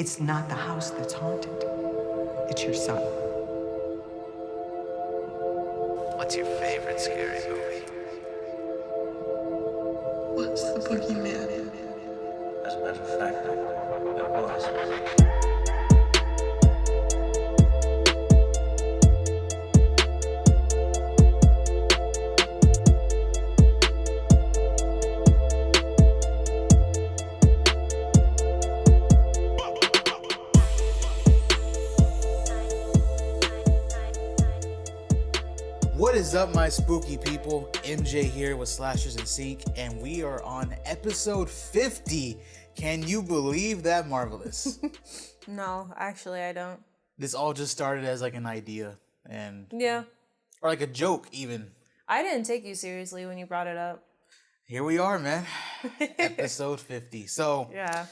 It's not the house that's haunted. It's your son. What's your favorite scary movie? What's the boogeyman? As a matter of fact, it was. What is up, my spooky people? MJ here with Slashers and Seek, and we are on episode 50. Can you believe that? Marvelous. No, actually, I don't. This all just started as like an idea, Yeah. or like a joke even. I didn't take you seriously when you brought it up. Here we are, man. Episode 50. So Yeah.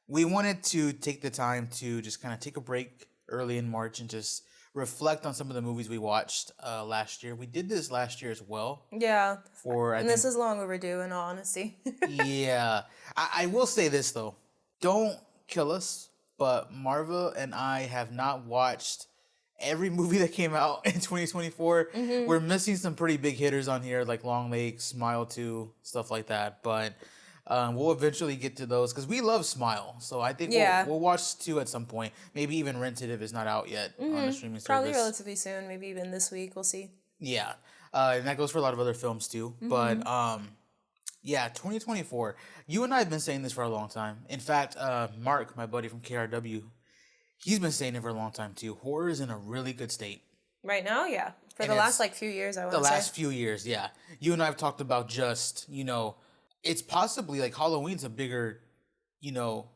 we wanted to take the time to just kind of take a break early in March and just reflect on some of the movies we watched last year. We did this last year as well. Yeah. And This is long overdue, in all honesty. Yeah. I will say this, though. Don't kill us, but Marva and I have not watched every movie that came out in 2024. We're missing some pretty big hitters on here, like Long Lake, Smile 2, stuff like that. But we'll eventually get to those because we love Smile. So I think we'll watch 2 at some point. Maybe even rent it if it's not out yet on a streaming service. Probably relatively soon, maybe even this week. We'll see. Yeah. And that goes for a lot of other films too. But yeah, 2024. You and I have been saying this for a long time. In fact, Mark, my buddy from KRW, he's been saying it for a long time too. Horror is in a really good state. Right now, yeah. For And the it's last few years, I want The to say. last few years, yeah. You and I have talked about just, it's possibly like Halloween's a bigger, Deal.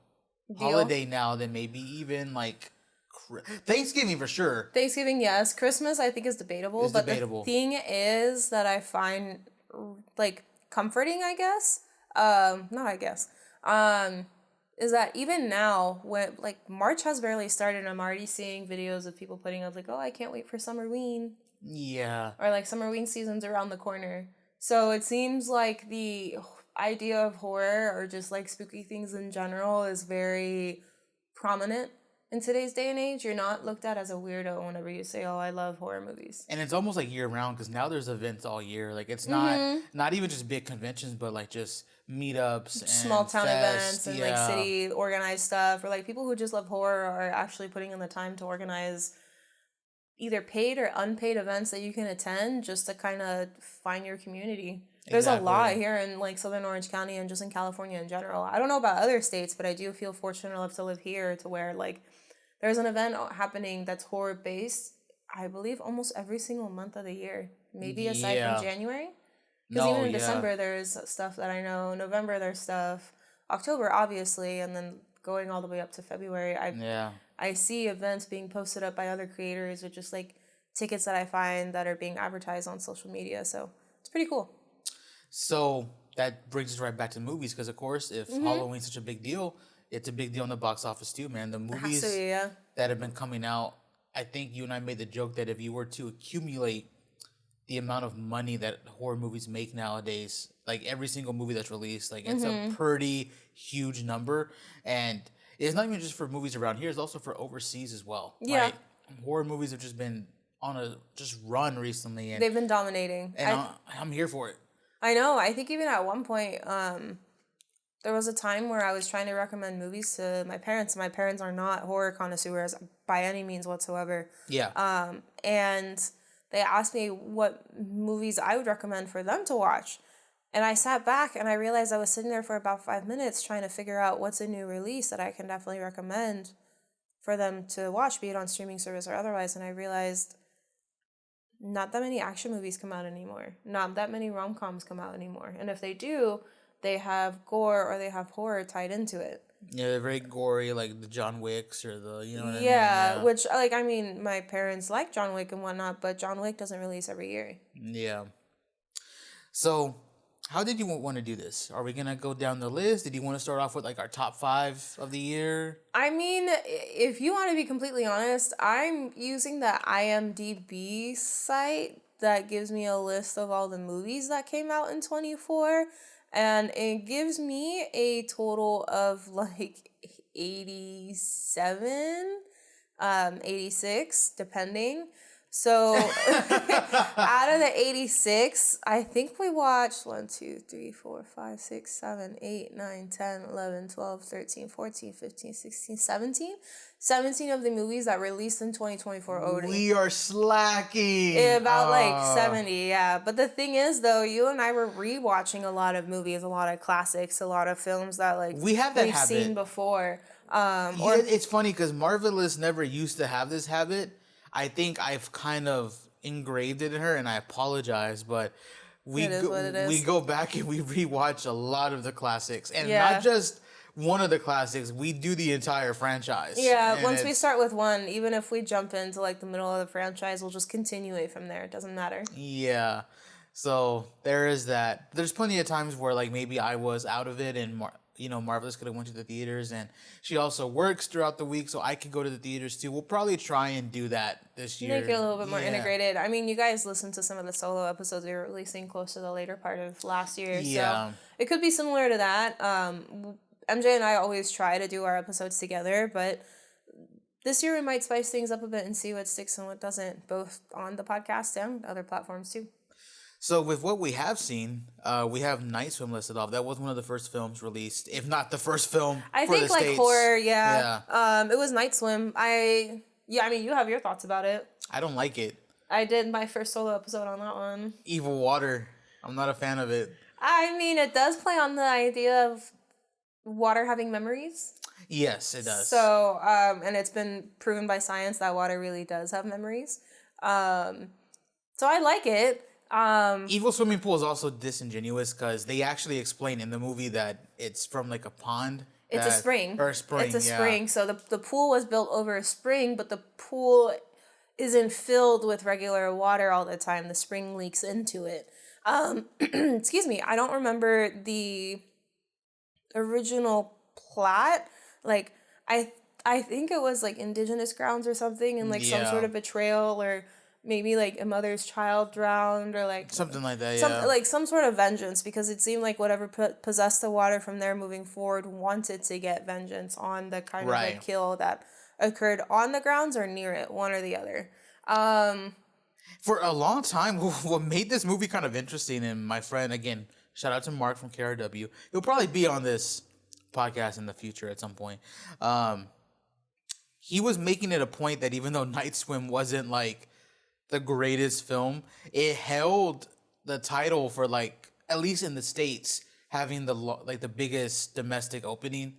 holiday now than maybe even like Thanksgiving for sure. Thanksgiving, yes. Christmas, I think, is debatable. It's but debatable. The thing is that I find, like, comforting, I guess. Not I guess. Is that even now, when, like, March has barely started, and I'm already seeing videos of people putting up, like, oh, I can't wait for Summerween. Yeah. Or, like, Summerween season's around the corner. So it seems like the idea of horror or just, like, spooky things in general is very prominent in today's day and age. You're not looked at as a weirdo whenever you say, oh, I love horror movies. And it's almost like year round because now there's events all year. Like it's not even just big conventions, but like just meetups and Small town fests. events and like city organized stuff, or like people who just love horror are actually putting in the time to organize either paid or unpaid events that you can attend just to kind of find your community. There's a lot here in like Southern Orange County and just in California in general. I don't know about other states, but I do feel fortunate enough to live here to where like there's an event happening that's horror based, I believe, almost every single month of the year. Maybe aside from January. Because even in December, there's stuff that I know. November, there's stuff. October, obviously. And then going all the way up to February, I see events being posted up by other creators or just like tickets that I find that are being advertised on social media. So it's pretty cool. So that brings us right back to movies because, of course, if Halloween's such a big deal, it's a big deal in the box office too, man. The movies that have been coming out, I think you and I made the joke that if you were to accumulate the amount of money that horror movies make nowadays, like every single movie that's released, like it's a pretty huge number. And it's not even just for movies around here, it's also for overseas as well. Yeah. Right? Horror movies have just been on a run recently. And they've been dominating. And I'm here for it. I know. I think even at one point, there was a time where I was trying to recommend movies to my parents. My parents are not horror connoisseurs by any means whatsoever. Yeah. And they asked me what movies I would recommend for them to watch. And I sat back and I realized I was sitting there for about 5 minutes trying to figure out what's a new release that I can definitely recommend for them to watch, be it on streaming service or otherwise. And I realized not that many action movies come out anymore. Not that many rom-coms come out anymore. And if they do, they have gore or they have horror tied into it. Yeah, they're very gory, like the John Wicks or the, you know what I mean? Yeah, which, like, I mean, my parents like John Wick and whatnot, but John Wick doesn't release every year. Yeah. So, how did you want to do this? Are we going to go down the list? Did you want to start off with, like, our top 5 of the year? I mean, if you want to be completely honest, I'm using the IMDb site that gives me a list of all the movies that came out in 24. And it gives me a total of like 87, 86, depending. So out of the 86, I think we watched 1, 2, 3, 4, 5, 6, 7, 8, 9, 10, 11, 12, 13, 14, 15, 16, 17. 17 of the movies that released in 2024 OD. We are slacking. About like 70, yeah. But the thing is, though, you and I were rewatching a lot of movies, a lot of classics, a lot of films that like we've seen before. It's funny because Marvelous never used to have this habit. I think I've kind of engraved it in her, and I apologize, but we go back and we rewatch a lot of the classics, and not just one of the classics. We do the entire franchise. Yeah, once we start with one, even if we jump into like the middle of the franchise, we'll just continue it from there. It doesn't matter. Yeah, so there is that. There's plenty of times where like maybe I was out of it, and Marvelous could have went to the theaters, and she also works throughout the week, so I could go to the theaters too. We'll probably try and do that this year. Make it a little bit more integrated. I mean, you guys listened to some of the solo episodes we were releasing close to the later part of last year, so it could be similar to that. MJ and I always try to do our episodes together, but this year we might spice things up a bit and see what sticks and what doesn't, both on the podcast and other platforms too. So with what we have seen, we have Night Swim listed off. That was one of the first films released, if not the first film. I think like States. Horror, yeah. It was Night Swim. I mean, you have your thoughts about it. I don't like it. I did my first solo episode on that one. Evil Water. I'm not a fan of it. I mean, it does play on the idea of water having memories. Yes, it does. So, and it's been proven by science that water really does have memories. So I like it. Evil Swimming Pool is also disingenuous because they actually explain in the movie that it's from like a pond. It's a spring. Or a spring, It's a spring. So the pool was built over a spring, but the pool isn't filled with regular water all the time. The spring leaks into it. Excuse me. I don't remember the original plot. Like, I think it was like indigenous grounds or something, and like some sort of betrayal, or maybe like a mother's child drowned, or like something like that. Like some sort of vengeance, because it seemed like whatever possessed the water from there moving forward wanted to get vengeance on the kind of like kill that occurred on the grounds or near it, one or the other. For a long time, what made this movie kind of interesting, and my friend, again, shout out to Mark from KRW, he'll probably be on this podcast in the future at some point. He was making it a point that even though Night Swim wasn't like the greatest film, it held the title for like, at least in the States, having the biggest domestic opening.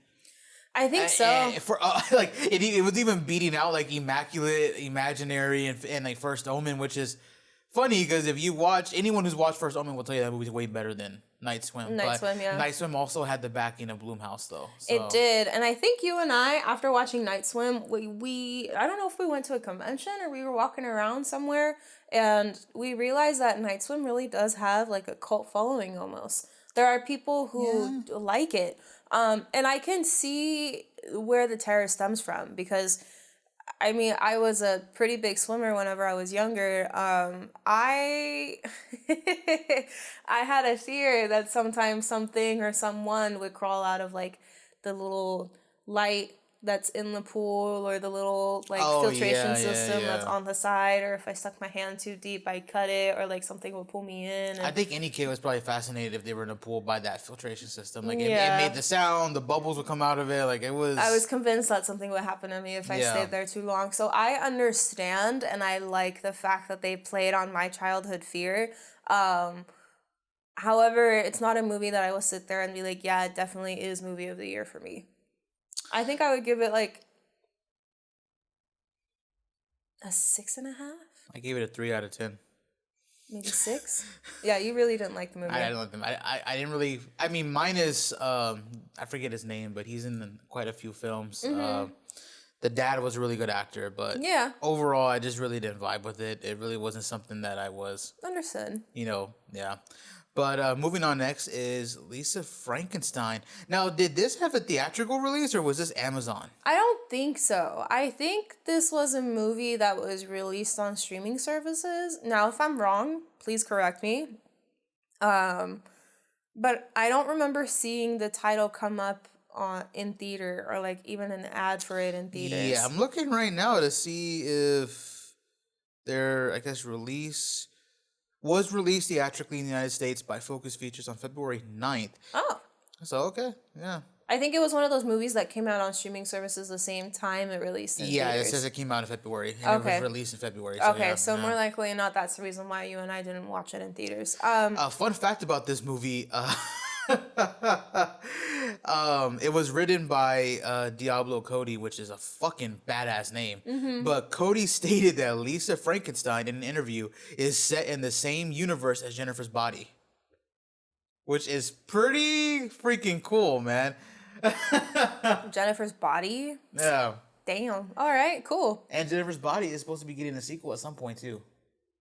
I think so. For like it was even beating out like Immaculate, Imaginary, and like First Omen, which is funny because if you watch, anyone who's watched First Omen will tell you that movie's way better than Night Swim. Night Swim also had the backing of Blumhouse though. So. It did, and I think you and I, after watching Night Swim, we I don't know if we went to a convention or we were walking around somewhere, and we realized that Night Swim really does have like a cult following almost. There are people who like it. And I can see where the terror stems from, because I mean, I was a pretty big swimmer whenever I was younger. I had a fear that sometimes something or someone would crawl out of like the little light that's in the pool, or the little like filtration system that's on the side, or if I stuck my hand too deep, I'd cut it, or like something would pull me in. I think any kid was probably fascinated if they were in a pool by that filtration system. Like it made the sound, the bubbles would come out of it. Like it was. I was convinced that something would happen to me if I stayed there too long. So I understand, and I like the fact that they played on my childhood fear. However, it's not a movie that I will sit there and be like, yeah, it definitely is movie of the year for me. I think I would give it like a 6.5. I gave it a 3 out of 10. Maybe 6. Yeah, you really didn't like the movie. I didn't like them. I didn't really. I mean, mine is I forget his name, but he's in quite a few films. Mm-hmm. The dad was a really good actor, but overall, I just really didn't vibe with it. It really wasn't something that I was understood. But moving on next is Lisa Frankenstein. Now, did this have a theatrical release, or was this Amazon? I don't think so. I think this was a movie that was released on streaming services. Now, if I'm wrong, please correct me. But I don't remember seeing the title come up in theater or like even an ad for it in theaters. Yeah, I'm looking right now to see if their, I guess, was released theatrically in the United States by Focus Features on February 9th. Oh. So, okay, yeah. I think it was one of those movies that came out on streaming services the same time it released in theaters. It says it came out in February. And it was released in February. So okay, so more likely than not, that's the reason why you and I didn't watch it in theaters. Fun fact about this movie, it was written by Diablo Cody, which is a fucking badass name. Mm-hmm. But Cody stated that Lisa Frankenstein in an interview is set in the same universe as Jennifer's Body, which is pretty freaking cool, man. Jennifer's Body? Yeah. Damn. All right, cool. And Jennifer's Body is supposed to be getting a sequel at some point, too.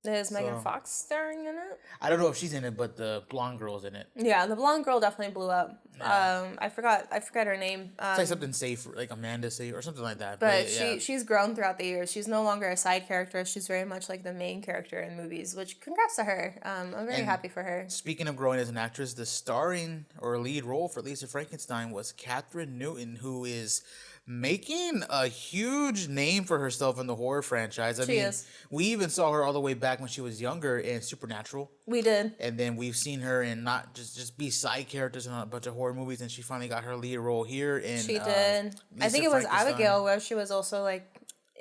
Is Megan Fox starring in it? I don't know if she's in it, but the blonde girl's in it. Yeah, the blonde girl definitely blew up. Yeah. I forgot her name. It's like something safe, like Amanda Safe or something like that. But she's grown throughout the years. She's no longer a side character. She's very much like the main character in movies, which congrats to her. I'm very happy for her. Speaking of growing as an actress, the starring or lead role for Lisa Frankenstein was Katherine Newton, who is making a huge name for herself in the horror franchise. I mean, we even saw her all the way back when she was younger in Supernatural. We did. And then we've seen her in not just be side characters in a bunch of horror movies, and she finally got her lead role here in She did. I think it was Abigail where she was also like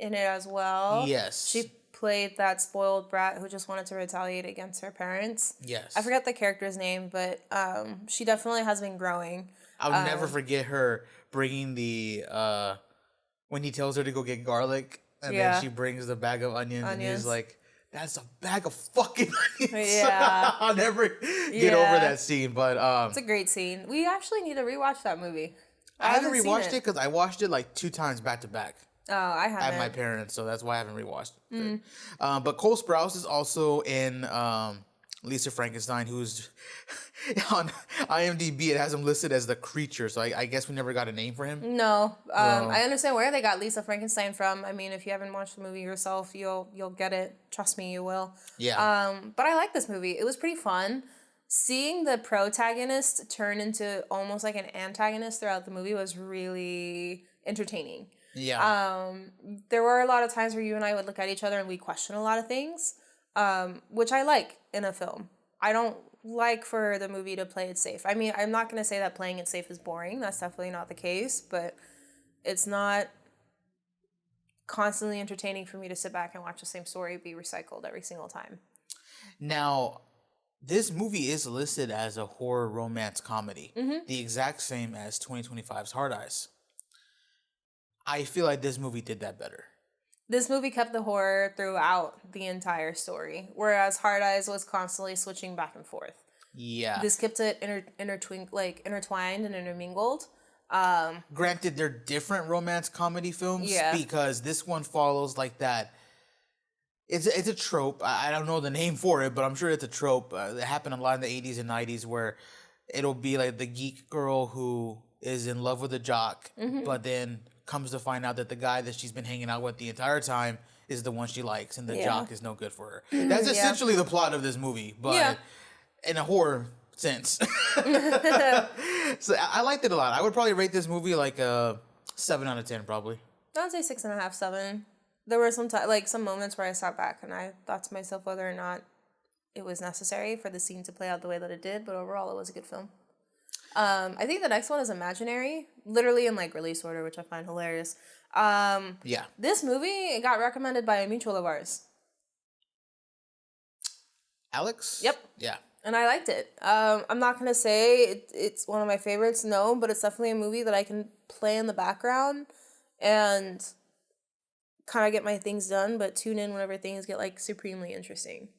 in it as well. Yes. She played that spoiled brat who just wanted to retaliate against her parents. Yes. I forget the character's name, but she definitely has been growing. I'll never forget her bringing the when he tells her to go get garlic, and then she brings the bag of onions. And he's like, "That's a bag of fucking onions." Yeah. I'll never get over that scene, but it's a great scene. We actually need to rewatch that movie. I haven't rewatched it because I watched it like 2 times back to back. Oh, I haven't. At my parents, so that's why I haven't rewatched it. But Cole Sprouse is also in Lisa Frankenstein, who's on IMDb. It has him listed as the creature, so I guess we never got a name for him. No, I understand where they got Lisa Frankenstein from. I mean, if you haven't watched the movie yourself, you'll get it. Trust me, you will. Yeah. But I like this movie. It was pretty fun. Seeing the protagonist turn into almost like an antagonist throughout the movie was really entertaining. Yeah. There were a lot of times where you and I would look at each other and we question a lot of things, which I like in a film. I don't like for the movie to play it safe. I mean, I'm not going to say that playing it safe is boring. That's definitely not the case, but it's not constantly entertaining for me to sit back and watch the same story be recycled every single time. Now, this movie is listed as a horror romance comedy, the exact same as 2025's Hard Eyes. I feel like this movie did that better. This movie kept the horror throughout the entire story, whereas Hard Eyes was constantly switching back and forth. Yeah. This kept it intertwined and intermingled. Granted, they're different romance comedy films because this one follows like that. It's a trope. I don't know the name for it, but I'm sure it's a trope. It happened a lot in the 80s and 90s where it'll be like the geek girl who is in love with a jock, but then comes to find out that the guy that she's been hanging out with the entire time is the one she likes, and the jock is no good for her. That's essentially the plot of this movie, but in a horror sense. So I liked it a lot. I would probably rate this movie like a 7 out of 10, probably. I would say 6.5, 7. There were some some moments where I sat back and I thought to myself whether or not it was necessary for the scene to play out the way that it did, but overall it was a good film. I think the next one is Imaginary, literally in like release order, which I find hilarious. This movie got recommended by a mutual of ours. Alex? Yep. Yeah. And I liked it. I'm not going to say it's one of my favorites, no, but it's definitely a movie that I can play in the background and kind of get my things done, but tune in whenever things get like supremely interesting.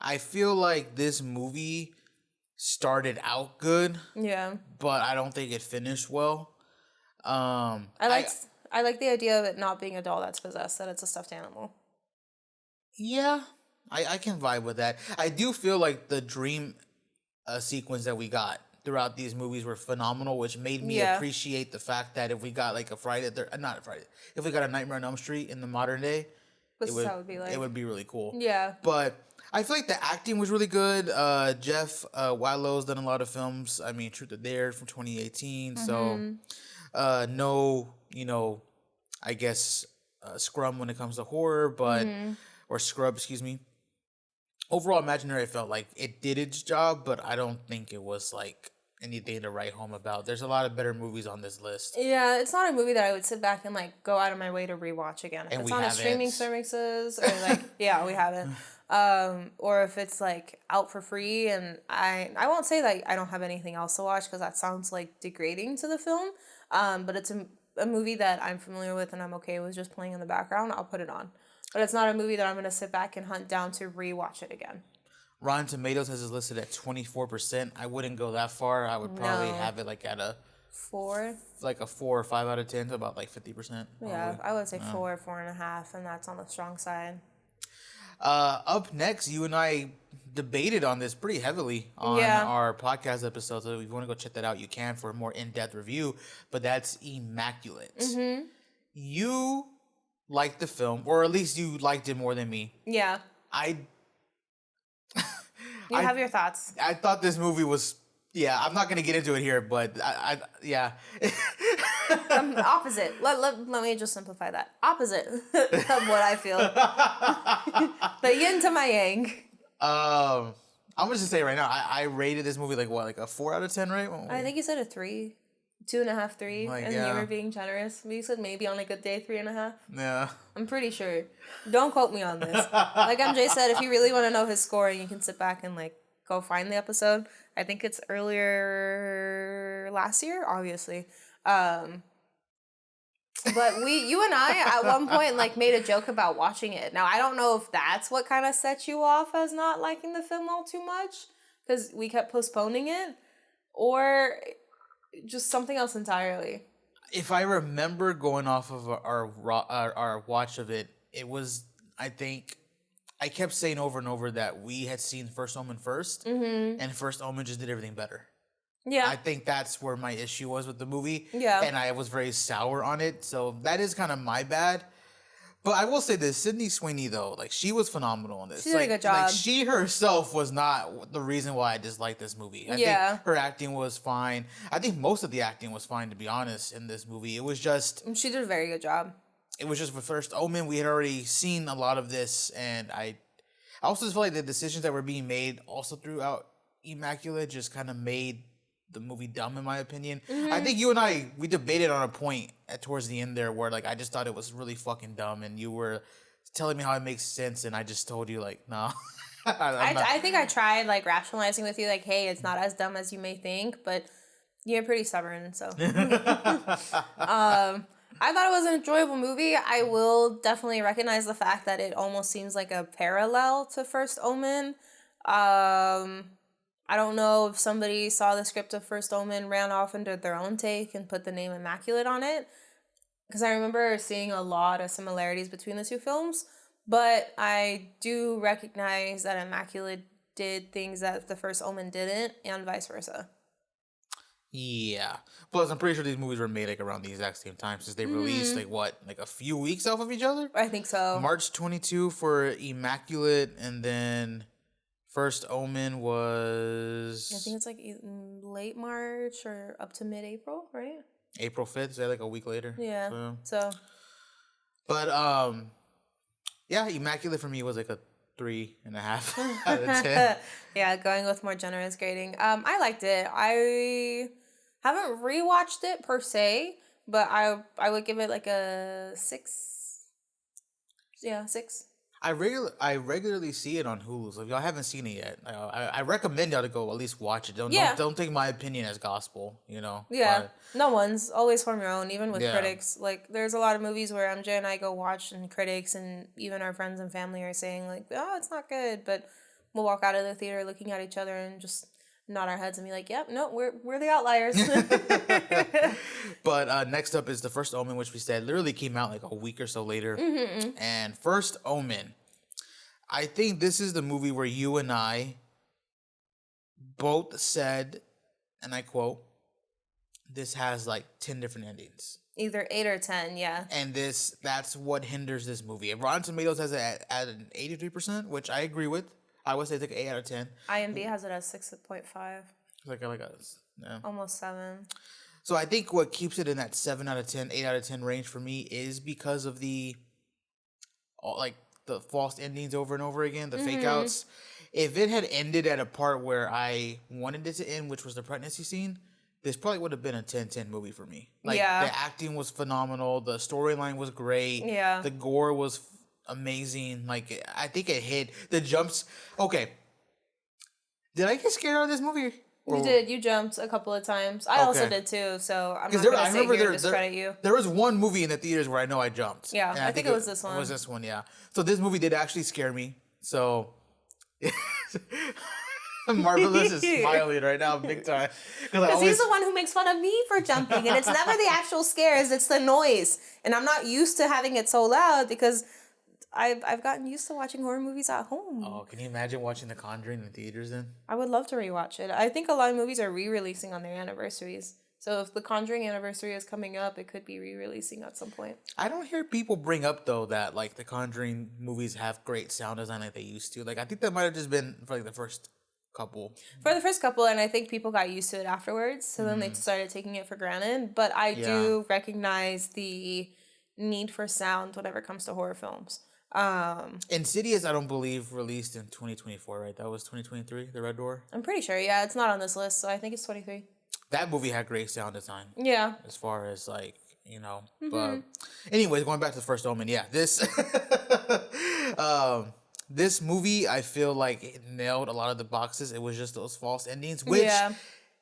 I feel like this movie started out good, but I don't think it finished well. I like the idea of it not being a doll that's possessed, that it's a stuffed animal. Yeah, I can vibe with that. I do feel like the dream sequence that we got throughout these movies were phenomenal, which made me appreciate the fact that if we got like if we got a Nightmare on Elm Street in the modern day, it would be really cool. Yeah. But I feel like the acting was really good. Jeff Wallow's done a lot of films. I mean, Truth or Dare from 2018. So, no, I guess scrum when it comes to horror, but or scrub, excuse me. Overall, Imaginary, I felt like it did its job, but I don't think it was like anything to write home about. There's a lot of better movies on this list. Yeah, it's not a movie that I would sit back and like go out of my way to rewatch again. If it's on a streaming services or like yeah, we haven't. Or if it's like out for free, and I won't say that I don't have anything else to watch because that sounds like degrading to the film. But it's a movie that I'm familiar with and I'm okay with just playing in the background. I'll put it on. But it's not a movie that I'm gonna sit back and hunt down to rewatch it again. Rotten Tomatoes has it listed at 24%. I wouldn't go that far. I would probably have it like at a 4, like a 4 or 5 out of 10 to about like 50%. Yeah, I would say 4, 4.5, and that's on the strong side. Up next, you and I debated on this pretty heavily on our podcast episode. So if you want to go check that out, you can for a more in-depth review. But that's Immaculate. Mm-hmm. You liked the film, or at least you liked it more than me. Yeah. You have your thoughts. I thought this movie was, I'm not going to get into it here, but yeah. Opposite. Let me just simplify that. Opposite of what I feel. The yin to my yang. I'm going to just say right now, I rated this movie like a 4 out of 10, right? I think you said a 3. 2.5, 3, and you were being generous. You said maybe on a good day 3.5. Yeah, I'm pretty sure. Don't quote me on this. Like MJ said, if you really want to know his scoring, you can sit back and like go find the episode. I think it's earlier last year, obviously. But you and I at one point like made a joke about watching it. Now I don't know if that's what kind of set you off as not liking the film all too much because we kept postponing it, or just something else entirely. If I remember going off of our watch of it, it was, I think, I kept saying over and over that we had seen First Omen first, and First Omen just did everything better. Yeah. I think that's where my issue was with the movie. Yeah. And I was very sour on it, so that is kind of my bad. But I will say this, Sydney Sweeney, though, like, she was phenomenal in this. She did a good job. Like, she herself was not the reason why I disliked this movie. I think her acting was fine. I think most of the acting was fine, to be honest, in this movie. It was just... She did a very good job. It was just for First Omen. We had already seen a lot of this, and I also just feel like the decisions that were being made also throughout Immaculate just kind of made the movie dumb, in my opinion. I think you and I, we debated on a point towards the end there where like I just thought it was really fucking dumb, and you were telling me how it makes sense, and I just told you like, no. I think I tried like rationalizing with you like, hey, it's not as dumb as you may think, but you're pretty stubborn, so. I thought it was an enjoyable movie. I will definitely recognize the fact that it almost seems like a parallel to First Omen. I don't know if somebody saw the script of First Omen, ran off and did their own take and put the name Immaculate on it. Because I remember seeing a lot of similarities between the two films. But I do recognize that Immaculate did things that the First Omen didn't, and vice versa. Yeah. Plus, I'm pretty sure these movies were made like around the exact same time since they released like a few weeks off of each other? I think so. March 22 for Immaculate, and then... First Omen was... I think it's like late March or up to mid-April, right? April 5th, so like a week later. Yeah, so... But, yeah, Immaculate for me was like a 3.5 out of 10. Yeah, going with more generous grading. I liked it. I haven't rewatched it per se, but I would give it like a 6. Yeah, 6. I regularly see it on Hulu, so if y'all haven't seen it yet, I recommend y'all to go at least watch it. Don't take my opinion as gospel, you know? Yeah, no one's. Always form your own, even with critics. Like, there's a lot of movies where MJ and I go watch, and critics and even our friends and family are saying, like, oh, it's not good, but we'll walk out of the theater looking at each other and just nod our heads and be like, yep, no, we're the outliers. But next up is The First Omen, which we said literally came out like a week or so later. And First Omen, I think this is the movie where you and I both said, and I quote, this has like 10 different endings. Either 8 or 10, yeah. And that's what hinders this movie. Rotten Tomatoes has it at an 83%, which I agree with. I would say it's like an 8 out of 10. IMDb has it as 6.5. Like a, yeah. Almost 7. So I think what keeps it in that 7 out of 10, 8 out of 10 range for me is because of the false endings over and over again, the fake outs. If it had ended at a part where I wanted it to end, which was the pregnancy scene, this probably would have been a 10-10 movie for me. Like, the acting was phenomenal. The storyline was great. Yeah. The gore was amazing. Like, I think it hit. The jumps. Okay. Did I get scared out of this movie? You did. You jumped a couple of times. I also did too, so I'm not going to sit here and discredit you. There was one movie in the theaters where I know I jumped. Yeah, I think it was this one. It was this one, yeah. So this movie did actually scare me. So... Marvelous is smiling right now, big time. Because he's the one who makes fun of me for jumping, and it's never the actual scares; it's the noise. And I'm not used to having it so loud because I've gotten used to watching horror movies at home. Oh, can you imagine watching The Conjuring in the theaters then? I would love to rewatch it. I think a lot of movies are re-releasing on their anniversaries. So if the Conjuring anniversary is coming up, it could be re-releasing at some point. I don't hear people bring up though that like the Conjuring movies have great sound design like they used to. Like I think that might have just been for like the first couple. For the first couple, and I think people got used to it afterwards. So then they started taking it for granted. But I do recognize the need for sound whenever it comes to horror films. Insidious, I don't believe released in 2024, right? That was 2023, The Red Door. I'm pretty sure. Yeah, it's not on this list, so I think it's 23. That movie had great sound design. Yeah. As far as like, you know, but anyways, going back to the First Omen, yeah, this this movie, I feel like it nailed a lot of the boxes. It was just those false endings, which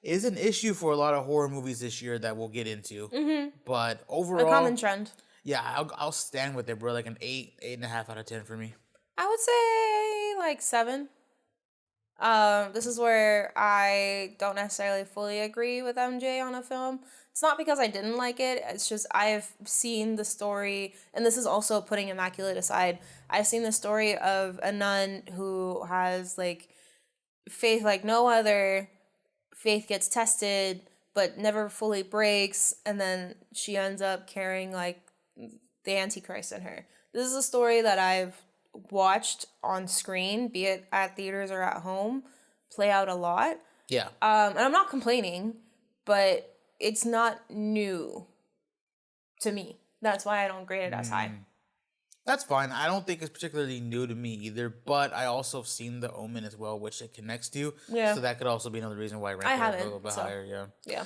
is an issue for a lot of horror movies this year that we'll get into. But overall, a common trend. Yeah, I'll stand with it, bro. Like an 8.5 out of 10 for me. I would say like 7. This is where I don't necessarily fully agree with MJ on a film. It's not because I didn't like it. It's just I've seen the story, and this is also putting Immaculate aside. I've seen the story of a nun who has like faith like no other. Faith gets tested, but never fully breaks, and then she ends up carrying like the Antichrist in her. This is a story that I've watched on screen, be it at theaters or at home, play out a lot. Yeah. And I'm not complaining, but it's not new to me. That's why I don't grade it as high. That's fine. I don't think it's particularly new to me either, but I also have seen The Omen as well, which it connects to. Yeah. So that could also be another reason why I ranked it a little bit higher. Yeah. Yeah.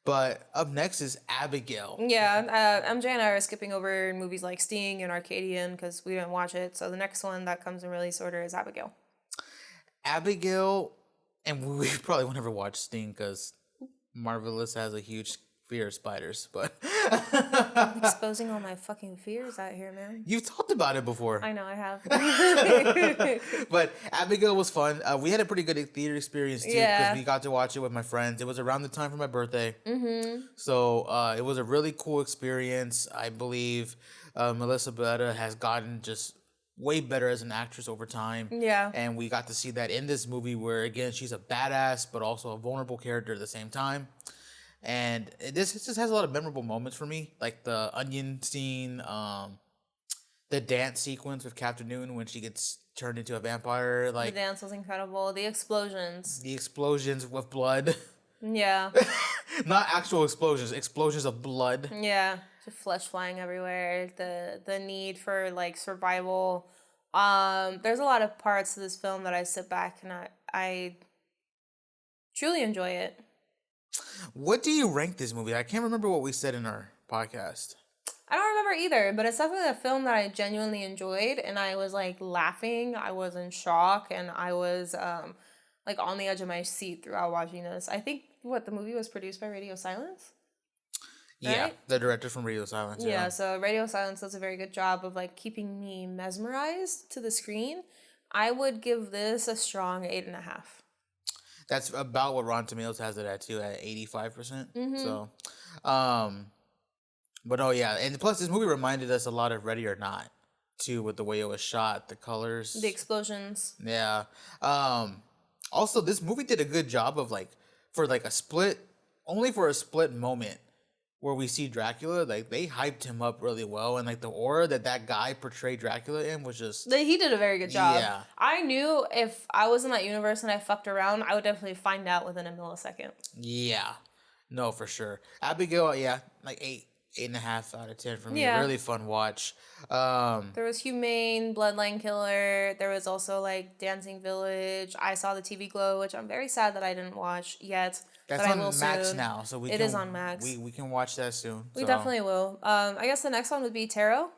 But up next is Abigail. Yeah, MJ and I are skipping over movies like Sting and Arcadian because we didn't watch it. So the next one that comes in release order is Abigail. Abigail, and we probably won't ever watch Sting because Marvelous has a huge fear of spiders. But I'm exposing all my fucking fears out here, man. You've talked about it before. I know, I have. But Abigail was fun. We had a pretty good theater experience too because we got to watch it with my friends. It was around the time for my birthday. So it was a really cool experience. I believe Melissa Beretta has gotten just way better as an actress over time. Yeah. And we got to see that in this movie where, again, she's a badass but also a vulnerable character at the same time. And this just has a lot of memorable moments for me, like the onion scene, the dance sequence with Captain Newton when she gets turned into a vampire. Like the dance was incredible. The explosions with blood. Yeah. Not actual explosions of blood. Yeah, just flesh flying everywhere. The need for like survival. There's a lot of parts of this film that I sit back and I truly enjoy it. What do you rank this movie? I can't remember what we said in our podcast. I don't remember either, but it's definitely a film that I genuinely enjoyed, and I was like laughing, I was in shock, and I was like on the edge of my seat throughout watching this. I think the movie was produced by Radio Silence? Yeah, right? The director from Radio Silence. Yeah, so Radio Silence does a very good job of like keeping me mesmerized to the screen. I would give this a strong 8.5. That's about what Rotten Tomatoes has it at too, at 85%. So, but oh yeah, and plus this movie reminded us a lot of Ready or Not, too, with the way it was shot, the colors, the explosions. Yeah. Also, this movie did a good job of like for a split moment, where we see Dracula, like they hyped him up really well, and like the aura that guy portrayed Dracula in was just he did a very good job. Yeah, I knew if I was in that universe and I fucked around, I would definitely find out within a millisecond. Yeah, no, for sure. Abigail, yeah, like 8.5 out of 10 for me. Yeah. Really fun watch. There was Humane, Bloodline Killer. There was also like Dancing Village. I saw the TV Glow, which I'm very sad that I didn't watch yet. That's but on I will Max soon. now, so it is on Max. We can watch that soon. We definitely will. I guess the next one would be Tarot.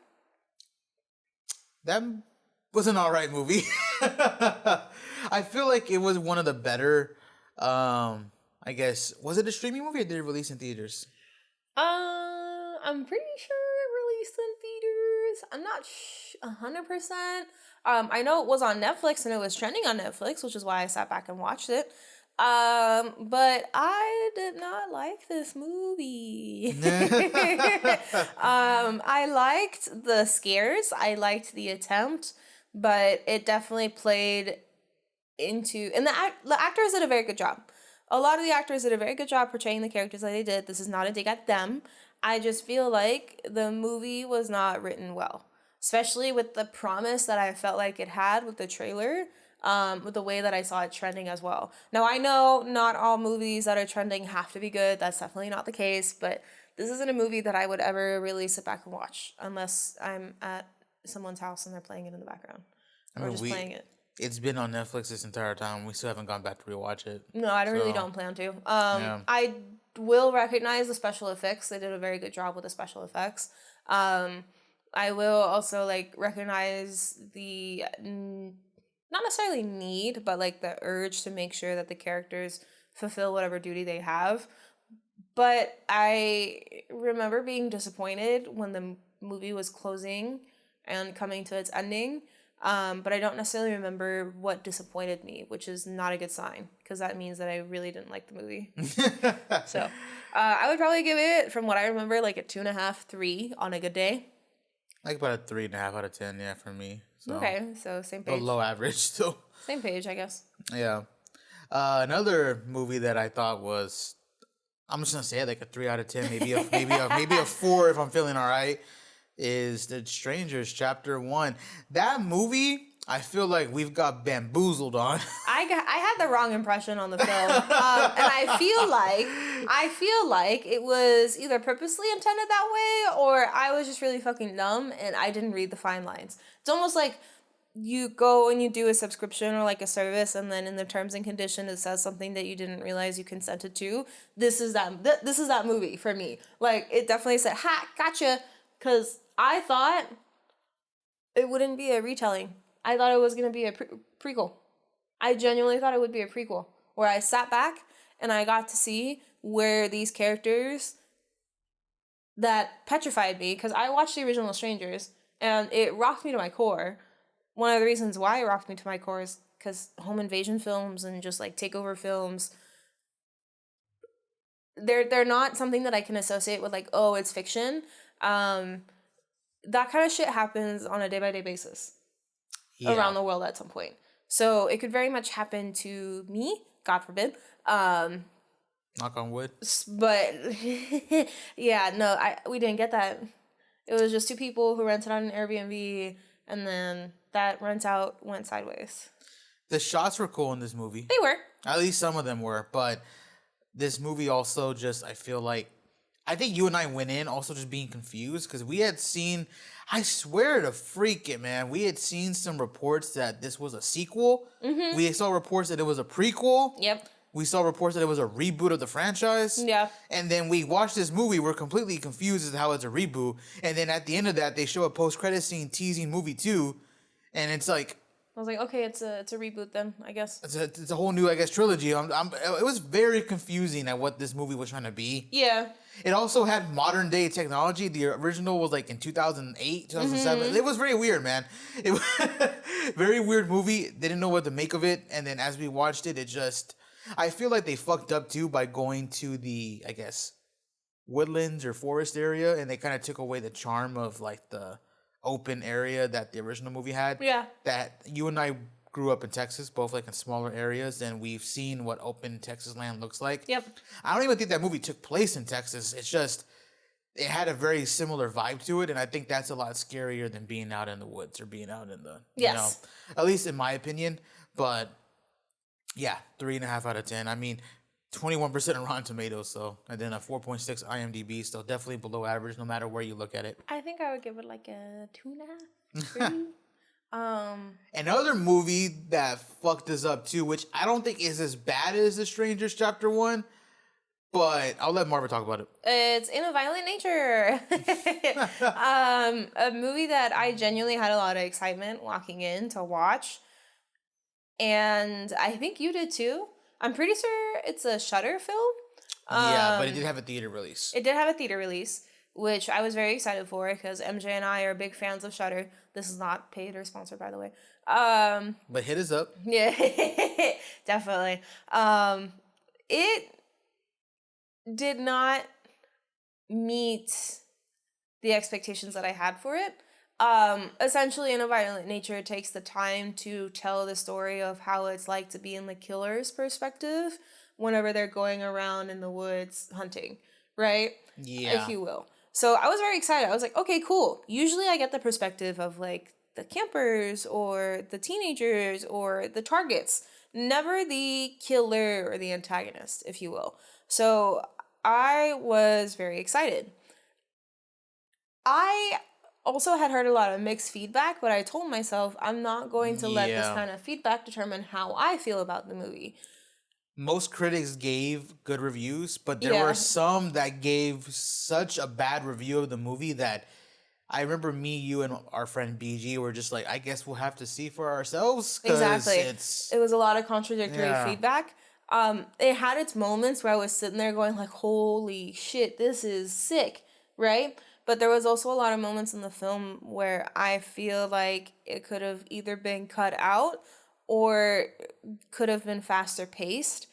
That was an alright movie. I feel like it was one of the better. I guess was it a streaming movie or did it release in theaters? I'm pretty sure it released in theaters. I'm not 100%. I know it was on Netflix and it was trending on Netflix, which is why I sat back and watched it. But I did not like this movie. I liked the scares. I liked the attempt, but it definitely played into, and the actors did a very good job. A lot of the actors did a very good job portraying the characters that they did. This is not a dig at them. I just feel like the movie was not written well, especially with the promise that I felt like it had with the trailer, with the way that I saw it trending as well. Now, I know not all movies that are trending have to be good. That's definitely not the case, but this isn't a movie that I would ever really sit back and watch unless I'm at someone's house and they're playing it in the background or just playing it. It's been on Netflix this entire time. We still haven't gone back to rewatch it. No, I really don't plan to. I will recognize the special effects. They did a very good job with the special effects. I will also recognize the not necessarily need, but the urge to make sure that the characters fulfill whatever duty they have. But I remember being disappointed when the movie was closing and coming to its ending. But I don't necessarily remember what disappointed me, which is not a good sign because that means that I really didn't like the movie. So I would probably give it, from what I remember, a 2.5, 3 on a good day. About a 3.5 out of 10, yeah, for me. So. Okay, so same page. Below average, still. Same page, I guess. Yeah. Another movie that I thought was, I'm just gonna say it, a 3 out of 10, maybe a 4 if I'm feeling all right, is The Strangers Chapter 1. That movie, I feel like we've got bamboozled on. I had the wrong impression on the film, and I feel like it was either purposely intended that way or I was just really fucking dumb and I didn't read the fine lines. It's almost like you go and you do a subscription or a service, and then in the terms and conditions it says something that you didn't realize you consented to. This is that movie for me. It definitely said, "Ha, gotcha," because I thought it wouldn't be a retelling. I thought it was going to be a prequel. I genuinely thought it would be a prequel where I sat back and I got to see where these characters that petrified me, because I watched the original Strangers and it rocked me to my core. One of the reasons why it rocked me to my core is because home invasion films and just takeover films, they're not something that I can associate with oh, it's fiction. That kind of shit happens on a day-by-day basis around the world at some point. So it could very much happen to me, God forbid. Knock on wood. But yeah, no, we didn't get that. It was just two people who rented on an Airbnb, and then that rent out went sideways. The shots were cool in this movie. They were. At least some of them were. But this movie also just, I feel like, I think you and I went in also just being confused because we had seen, I swear to freak it, man, we had seen some reports that this was a sequel. Mm-hmm. We saw reports that it was a prequel. Yep. We saw reports that it was a reboot of the franchise. Yeah. And then we watched this movie. We're completely confused as to how it's a reboot. And then at the end of that, they show a post-credit scene teasing movie 2. And it's I was like, okay, it's a reboot then, I guess. It's a whole new, I guess, trilogy. It was very confusing at what this movie was trying to be. Yeah. It also had modern day technology. The original was in 2008, 2007. Mm-hmm. It was very weird, man. It was very weird movie. Didn't know what to make of it. And then as we watched it, I feel like they fucked up too by going to the, I guess, woodlands or forest area. And they kind of took away the charm of the open area that the original movie had. Yeah. That you and I grew up in Texas, both in smaller areas, and we've seen what open Texas land looks like. Yep. I don't even think that movie took place in Texas. It's just it had a very similar vibe to it, and I think that's a lot scarier than being out in the woods or being out in the, you know, at least in my opinion. But yeah, 3.5 out of 10. I mean, 21% on Rotten Tomatoes, so, and then a 4.6 IMDb, so definitely below average no matter where you look at it. I think I would give it like a 2.5, 3. Another movie that fucked us up too, which I don't think is as bad as The Strangers Chapter 1, but I'll let Marva talk about it. It's In a Violent Nature. A movie that I genuinely had a lot of excitement walking in to watch. And I think you did too. I'm pretty sure it's a Shudder film. Yeah, but it did have a theater release. It did have a theater release, which I was very excited for because MJ and I are big fans of Shudder. This is not paid or sponsored, by the way. But hit us up. Yeah, definitely. It did not meet the expectations that I had for it. Essentially, In a Violent Nature takes the time to tell the story of how it's like to be in the killer's perspective whenever they're going around in the woods hunting, right? Yeah. If you will. So I was very excited. I was like, okay, cool. Usually I get the perspective of like the campers or the teenagers or the targets, never the killer or the antagonist, if you will. So I was very excited. I also had heard a lot of mixed feedback, but I told myself I'm not going to let this kind of feedback determine how I feel about the movie. Most critics gave good reviews, but there were some that gave such a bad review of the movie that I remember me, you, and our friend BG were just like, I guess we'll have to see for ourselves. Exactly. It was a lot of contradictory feedback. It had its moments where I was sitting there going like, holy shit, this is sick, right? But there was also a lot of moments in the film where I feel like it could have either been cut out or could have been faster paced.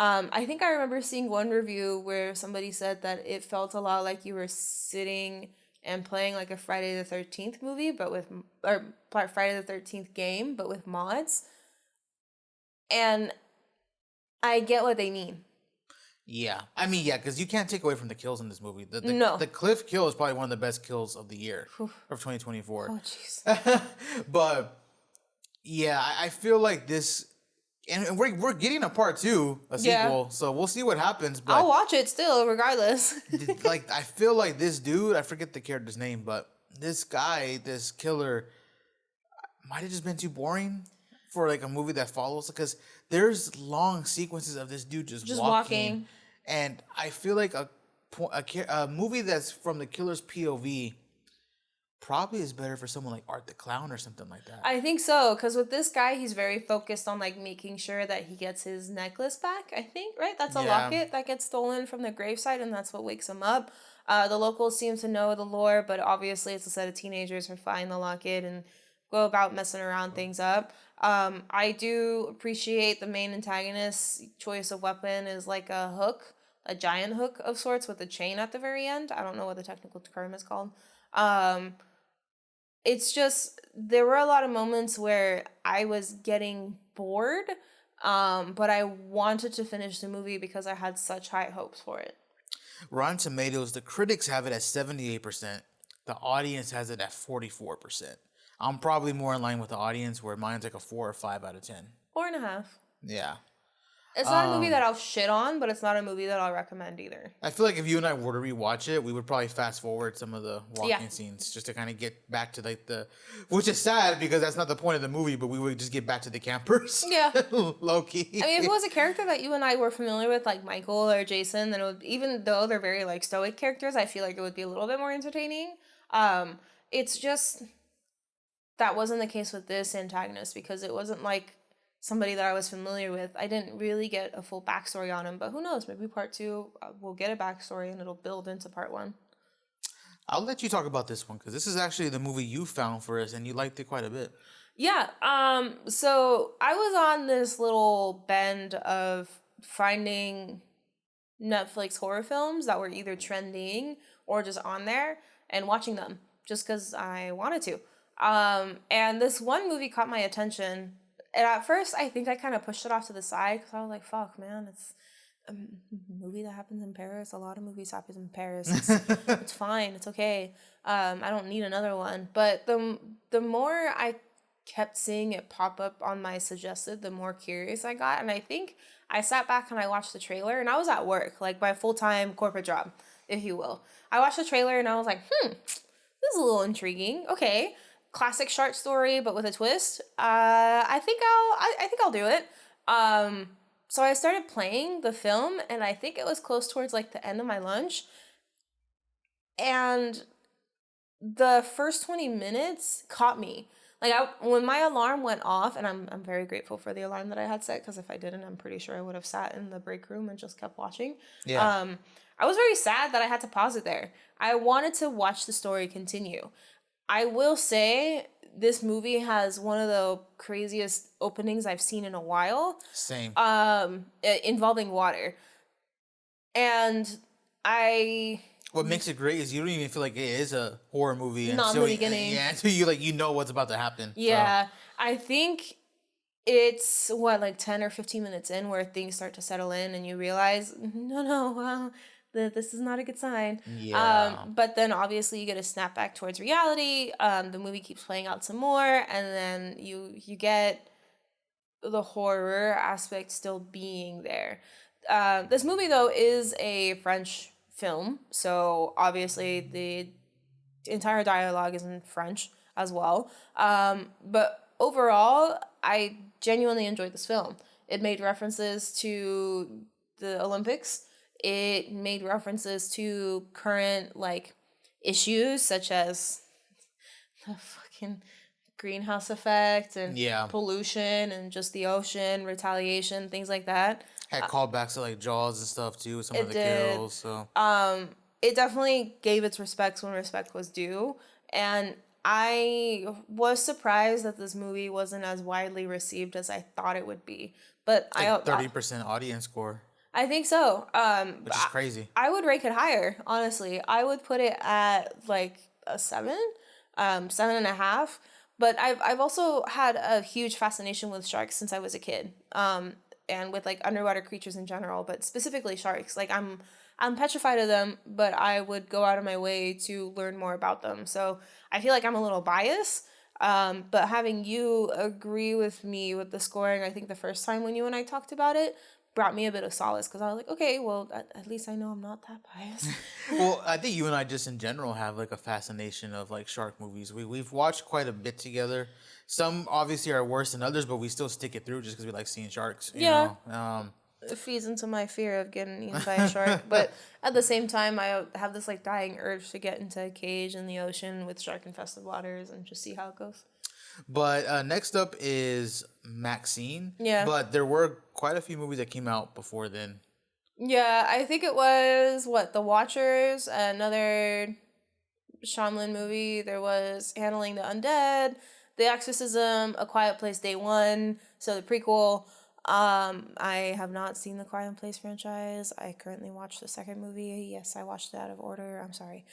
I think I remember seeing one review where somebody said that it felt a lot like you were sitting and playing like a Friday the 13th movie, or Friday the 13th game, but with mods. And I get what they mean. Yeah. I mean, yeah, because you can't take away from the kills in this movie. The cliff kill is probably one of the best kills of the year, of 2024. Oh, jeez. But, yeah, I feel like this... And we're getting a part 2, a sequel, so we'll see what happens. But I'll watch it still, regardless. like, I feel like this dude, I forget the character's name, but this guy, this killer, might have just been too boring for like a movie that follows, because there's long sequences of this dude just walking. And I feel like a movie that's from the killer's POV probably is better for someone like Art the Clown or something like that. I think so, because with this guy, he's very focused on like making sure that he gets his necklace back, I think, right? That's a locket that gets stolen from the gravesite, and that's what wakes him up. The locals seem to know the lore, but obviously it's a set of teenagers who find the locket and go about messing around things up. I do appreciate the main antagonist's choice of weapon is like a hook, a giant hook of sorts with a chain at the very end. I don't know what the technical term is called. It's just, there were a lot of moments where I was getting bored, but I wanted to finish the movie because I had such high hopes for it. Rotten Tomatoes, the critics have it at 78%. The audience has it at 44%. I'm probably more in line with the audience, where mine's like a 4 or 5 out of 10. 4.5. Yeah. It's not a movie that I'll shit on, but it's not a movie that I'll recommend either. I feel like if you and I were to rewatch it, we would probably fast forward some of the walking scenes just to kind of get back to like which is sad because that's not the point of the movie, but we would just get back to the campers. Yeah. Low key. I mean, if it was a character that you and I were familiar with, like Michael or Jason, then it would, even though they're very like stoic characters, I feel like it would be a little bit more entertaining. It's just, that wasn't the case with this antagonist because it wasn't like somebody that I was familiar with. I didn't really get a full backstory on him, but who knows? Maybe part 2 we'll get a backstory and it'll build into part 1. I'll let you talk about this one because this is actually the movie you found for us and you liked it quite a bit. Yeah. So I was on this little bend of finding Netflix horror films that were either trending or just on there and watching them just because I wanted to. And this one movie caught my attention. And at first, I think I kind of pushed it off to the side because I was like, fuck, man, A movie that happens in Paris. A lot of movies happen in Paris. It's fine. It's okay. I don't need another one. But the more I kept seeing it pop up on my suggested, the more curious I got. And I think I sat back and I watched the trailer, and I was at work, like my full-time corporate job, if you will. I watched the trailer and I was like, this is a little intriguing. Okay. Classic shark story, but with a twist. I think I'll do it. So I started playing the film, and I think it was close towards like the end of my lunch. And the first 20 minutes caught me. Like when my alarm went off, and I'm very grateful for the alarm that I had set, because if I didn't, I'm pretty sure I would have sat in the break room and just kept watching. Yeah. I was very sad that I had to pause it there. I wanted to watch the story continue. I will say this movie has one of the craziest openings I've seen in a while. Same. Involving water. And what makes it great is you don't even feel like it is a horror movie not in the beginning. Yeah, until you know what's about to happen. Yeah. So. I think it's 10 or 15 minutes in where things start to settle in and you realize, this is not a good sign. Yeah. But then obviously you get a snap back towards reality. The movie keeps playing out some more, and then you get the horror aspect still being there. This movie though is a French film, so obviously the entire dialogue is in French as well. But overall, I genuinely enjoyed this film. It made references to the Olympics. It made references to current issues such as the fucking greenhouse effect and pollution and just the ocean, retaliation, things like that. Had callbacks to Jaws and stuff too with some of the kills. So it definitely gave its respects when respect was due, and I was surprised that this movie wasn't as widely received as I thought it would be. But 30% audience score. I think so. Which is crazy. I would rank it higher, honestly. I would put it at a 7, 7.5. But I've also had a huge fascination with sharks since I was a kid. And with underwater creatures in general, but specifically sharks. I'm petrified of them, but I would go out of my way to learn more about them. So I feel like I'm a little biased. But having you agree with me with the scoring, I think the first time when you and I talked about it, brought me a bit of solace, because I was like, okay, well, at least I know I'm not that biased. Well, I think you and I just in general have a fascination of shark movies. We've watched quite a bit together. Some obviously are worse than others, but we still stick it through just because we like seeing sharks. You know? It feeds into my fear of getting eaten by a shark. But at the same time, I have this dying urge to get into a cage in the ocean with shark-infested waters and just see how it goes. But next up is Maxine. Yeah. But there were quite a few movies that came out before then. Yeah, I think it was, The Watchers, another Shyamalan movie. There was Handling the Undead, The Exorcism, A Quiet Place Day One, so the prequel. I have not seen the Quiet Place franchise. I currently watched the second movie. Yes, I watched it out of order. I'm sorry.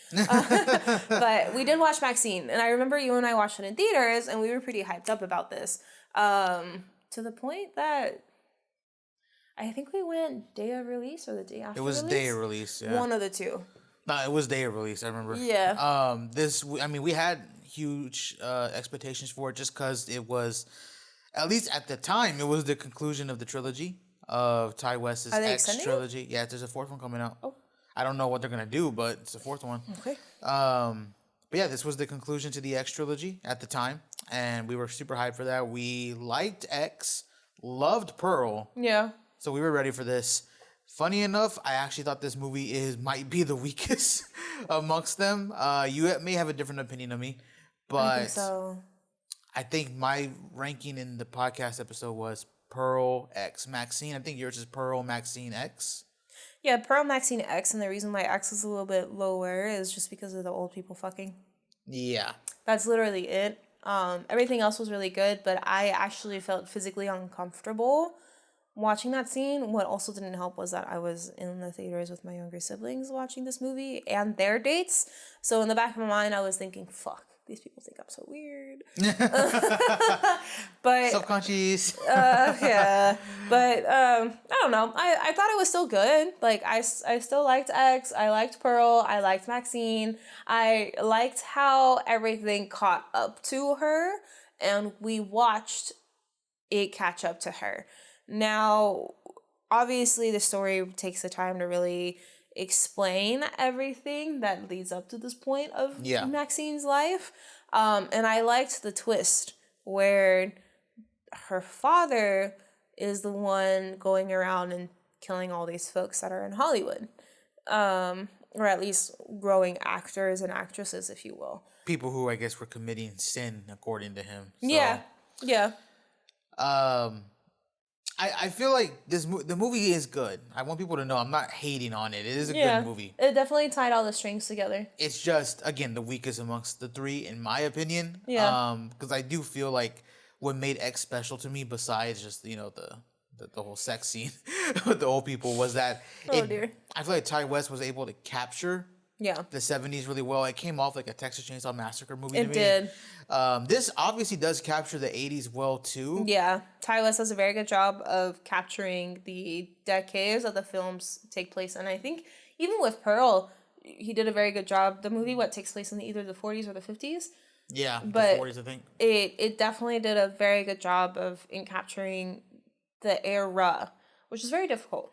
But we did watch Maxine, and I remember you and I watched it in theaters, and we were pretty hyped up about this. To the point that I think we went day of release or the day after. It was release? Day of release, yeah. One of the two. No, it was day of release, I remember. Yeah. We had huge expectations for it just because it was, at least at the time, it was the conclusion of the trilogy of Ty West's X trilogy. Yeah, there's a fourth one coming out. Oh. I don't know what they're going to do, but it's the fourth one. Okay. But yeah, this was the conclusion to the X trilogy at the time, and we were super hyped for that. We liked X, loved Pearl. Yeah. So we were ready for this. Funny enough, I actually thought this movie might be the weakest amongst them. You may have a different opinion of me, but I think so. I think my ranking in the podcast episode was Pearl X Maxine. I think yours is Pearl Maxine X. Yeah, Pearl Maxine X, and the reason why X is a little bit lower is just because of the old people fucking. Yeah. That's literally it. Everything else was really good, but I actually felt physically uncomfortable watching that scene. What also didn't help was that I was in the theaters with my younger siblings watching this movie and their dates. So in the back of my mind, I was thinking, fuck, these people think I'm so weird. But self-conscious. yeah. But I don't know. I thought it was still good. Like I still liked X. I liked Pearl. I liked Maxine. I liked how everything caught up to her, and we watched it catch up to her. Now, obviously, the story takes the time to really explain everything that leads up to this point of Maxine's life. And I liked the twist where her father is the one going around and killing all these folks that are in Hollywood. Or at least growing actors and actresses, if you will. People who I guess were committing sin according to him. So, yeah. I feel like the movie is good. I want people to know I'm not hating on it. It is a good movie. It definitely tied all the strings together. It's just, again, the weakest amongst the three, in my opinion. Yeah. Because I do feel like what made X special to me, besides just, the whole sex scene with the old people, was that dear. I feel like Ty West was able to capture the 70s really well. It came off like a Texas Chainsaw Massacre movie to me. It did. This obviously does capture the 80s well, too. Yeah. Ty West does a very good job of capturing the decades that the films take place in. I think even with Pearl, he did a very good job. The movie, takes place in either the 40s or the 50s? Yeah, but the 40s, I think. It definitely did a very good job in capturing the era, which is very difficult.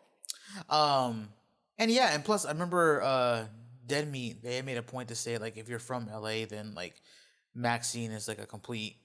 And plus, I remember... Dead Meat, they made a point to say, like, if you're from LA, then, like, Maxine is, like, a complete,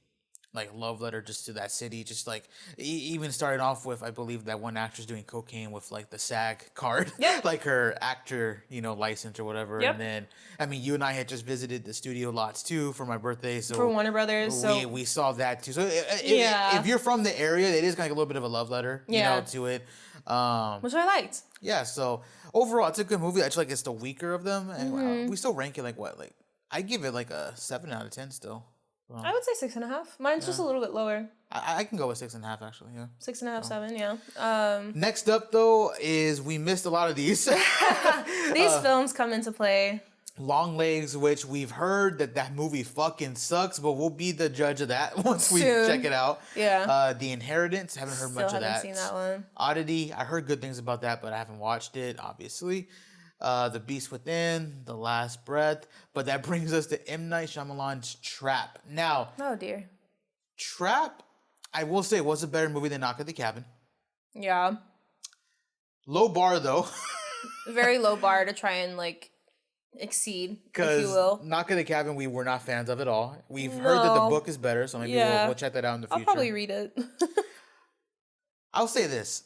like, love letter just to that city. Just, like, even starting off with, I believe that one actress doing cocaine with, like, the SAG card. Yep. Like, her actor, license or whatever. Yep. And then, I mean, you and I had just visited the studio lots, too, for my birthday. So for Warner Brothers. So we saw that, too. So, if you're from the area, it is kind of like a little bit of a love letter, to it. Which I liked. Yeah, so overall, it's a good movie. I just like it's the weaker of them, and we still rank it I give it like a 7 out of 10 still. I would say 6.5. Mine's just a little bit lower. I can go with 6.5 actually. Yeah, 6.5, 7. Yeah. Next up though is we missed a lot of these. These films come into play. Long Legs, which we've heard that movie fucking sucks, but we'll be the judge of that once we check it out. Yeah. The Inheritance, haven't heard much of that. Still haven't seen that one. Oddity, I heard good things about that, but I haven't watched it, obviously. The Beast Within, The Last Breath, but that brings us to M. Night Shyamalan's Trap. Now, oh dear. Trap, I will say, was a better movie than Knock at the Cabin. Yeah. Low bar, though. Very low bar to try and, exceed, if you will. Knock at the Cabin, we were not fans of at all. We've heard that the book is better, so maybe we'll check that out in the future. I'll probably read it. I'll say this.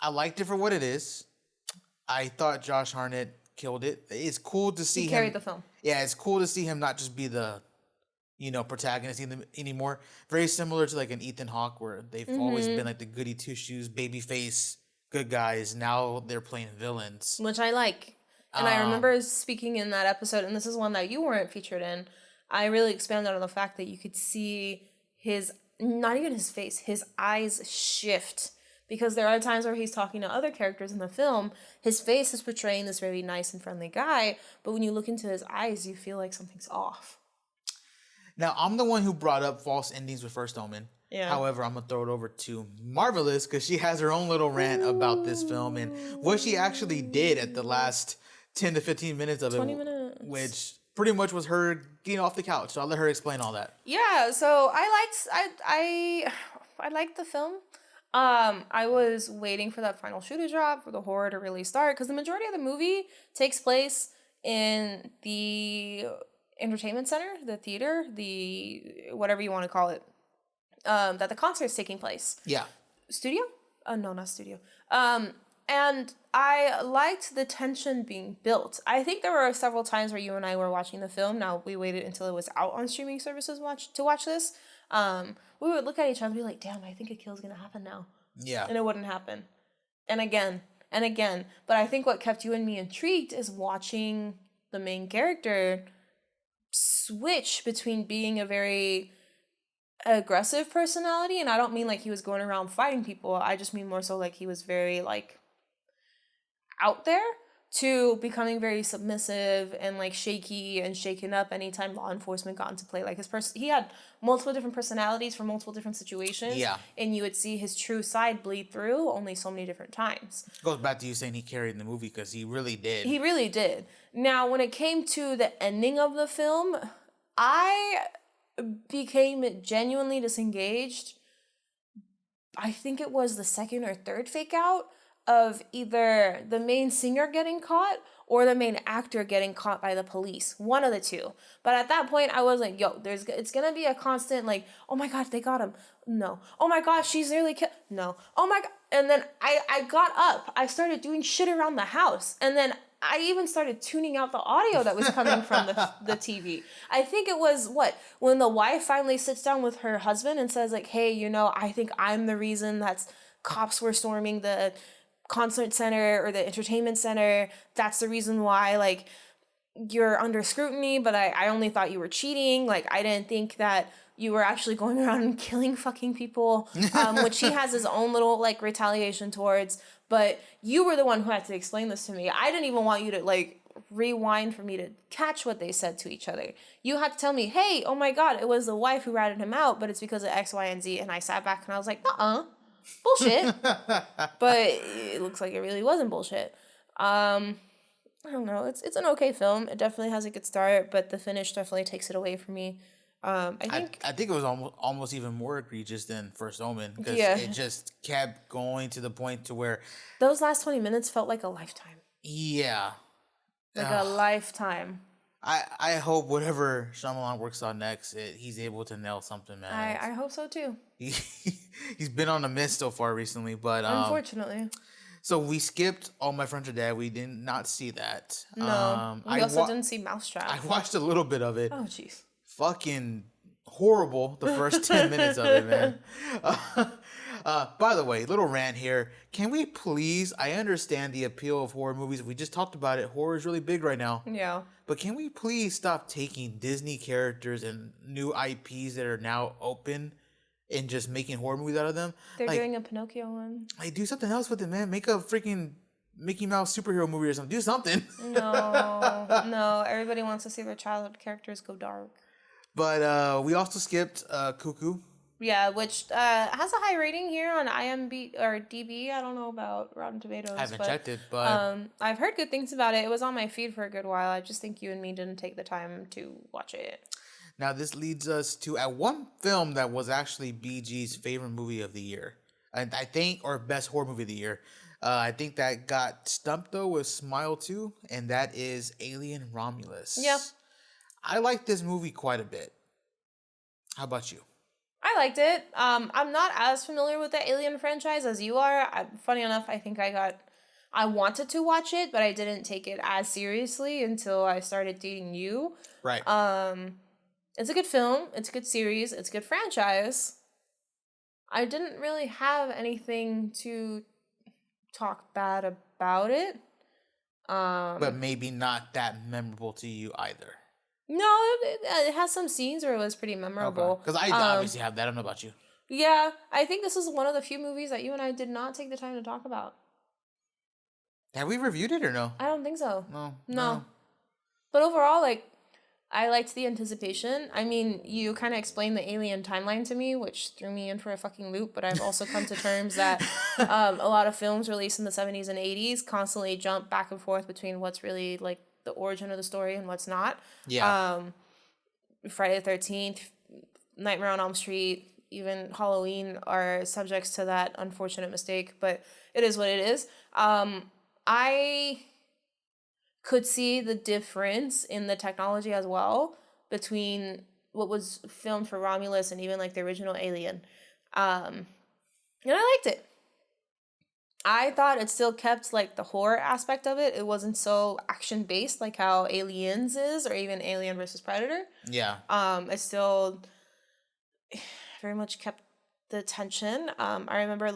I liked it for what it is. I thought Josh Hartnett killed it. It's cool to see him. He carried the film. Yeah, it's cool to see him not just be the, protagonist anymore. Very similar to an Ethan Hawke, where they've always been the goody two shoes, baby face, good guys. Now they're playing villains, which I like. And I remember speaking in that episode, and this is one that you weren't featured in. I really expanded on the fact that you could see not even his face, his eyes shift. Because there are times where he's talking to other characters in the film, his face is portraying this very nice and friendly guy, but when you look into his eyes, you feel like something's off. Now, I'm the one who brought up false endings with First Omen. Yeah. However, I'm going to throw it over to Marvelous, because she has her own little rant about this film and what she actually did at the last 10 to 15 minutes of 20 minutes. Which pretty much was her getting off the couch. So I'll let her explain all that. Yeah, so I liked the film. I was waiting for that final shoe to drop, for the horror to really start, because the majority of the movie takes place in the entertainment center, the theater, the whatever you want to call it, that the concert is taking place. Yeah. Studio? No, not studio. And I liked the tension being built. I think there were several times where you and I were watching the film. Now, we waited until it was out on streaming services to watch this. We would look at each other and be like, damn, I think a kill's going to happen now. Yeah. And it wouldn't happen. And again, and again. But I think what kept you and me intrigued is watching the main character switch between being a very aggressive personality. And I don't mean he was going around fighting people. I just mean more so he was very, out there, to becoming very submissive and like shaky and shaken up anytime law enforcement got into play. Like he had multiple different personalities for multiple different situations. Yeah. And you would see his true side bleed through only so many different times. Goes back to you saying he carried the movie because he really did. He really did. Now, when it came to the ending of the film, I became genuinely disengaged. I think it was the second or third fake out of either the main singer getting caught or the main actor getting caught by the police. One of the two. But at that point, I was like, yo, it's going to be a constant, like, oh my God, they got him. No. Oh my God, she's nearly killed. No. Oh my God. And then I got up. I started doing shit around the house. And then I even started tuning out the audio that was coming from the TV. I think it was, when the wife finally sits down with her husband and says, like, hey, I think I'm the reason that cops were storming the concert center or the entertainment center. That's the reason why, like, you're under scrutiny, but I only thought you were cheating. Like, I didn't think that you were actually going around and killing fucking people, which he has his own little, like, retaliation towards. But you were the one who had to explain this to me. I didn't even want you to, like, rewind for me to catch what they said to each other. You had to tell me, hey, oh my God, it was the wife who ratted him out, but it's because of X, Y, and Z. And I sat back and I was like, bullshit. But it looks like it really wasn't bullshit. I don't know. It's an okay film. It definitely has a good start, but the finish definitely takes it away from me. I think it was almost even more egregious than First Omen because it just kept going to the point to where those last 20 minutes felt like a lifetime. Yeah. Like a lifetime. I hope whatever Shyamalan works on next, he's able to nail something, man. I hope so too. He's been on the miss so far recently, but unfortunately. So we skipped All My Friends Are Dead. We did not see that. No, we also didn't see Mousetrap. I watched a little bit of it. Oh, jeez. Fucking horrible the first 10 minutes of it, man. By the way, little rant here. Can we please, I understand the appeal of horror movies. We just talked about it. Horror is really big right now. Yeah. But can we please stop taking Disney characters and new IPs that are now open and just making horror movies out of them? They're doing a Pinocchio one. Like, do something else with it, man. Make a freaking Mickey Mouse superhero movie or something. Do something. No. Everybody wants to see their childhood characters go dark. But we also skipped Cuckoo. Yeah, which has a high rating here on IMDb or DB. I don't know about Rotten Tomatoes. I haven't checked it, but I've heard good things about it. It was on my feed for a good while. I just think you and me didn't take the time to watch it. Now this leads us to one film that was actually BG's favorite movie of the year, and I think, or best horror movie of the year. I think that got stumped though with Smile 2, and that is Alien Romulus. Yeah. I like this movie quite a bit. How about you? I liked it. I'm not as familiar with the Alien franchise as you are. Funny enough, I think I wanted to watch it, but I didn't take it as seriously until I started dating you. Right. It's a good film. It's a good series. It's a good franchise. I didn't really have anything to talk bad about it. But maybe not that memorable to you either. No, it has some scenes where it was pretty memorable. Because I obviously have that. I don't know about you. Yeah, I think this is one of the few movies that you and I did not take the time to talk about. Have we reviewed it or no? I don't think so. No. But overall, like, I liked the anticipation. I mean, you kind of explained the Alien timeline to me, which threw me in for a fucking loop, but I've also come to terms that a lot of films released in the 70s and 80s constantly jump back and forth between what's really, like, the origin of the story and what's not. Yeah. Friday the 13th, Nightmare on Elm Street, even Halloween are subjects to that unfortunate mistake, but it is what it is. I could see the difference in the technology as well between what was filmed for Romulus and even like the original Alien. And I liked it. I thought it still kept like the horror aspect of it. It wasn't so action based like how Aliens is, or even Alien versus Predator. Yeah. It still very much kept the tension. I remember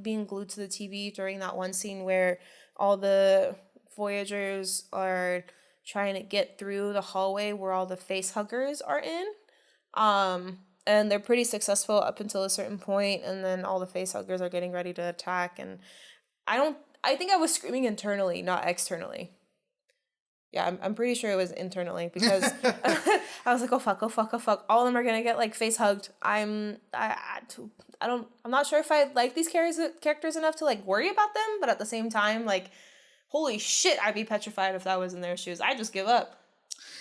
being glued to the TV during that one scene where all the Voyagers are trying to get through the hallway where all the face huggers are in. And they're pretty successful up until a certain point, and then all the face huggers are getting ready to attack. And I I think I was screaming internally, not externally. Yeah, I'm pretty sure it was internally because I was like, oh fuck, oh fuck, oh fuck. All of them are gonna get like face hugged. I'm not sure if I like these characters enough to like worry about them, but at the same time, like, holy shit, I'd be petrified if that was in their shoes. I just give up.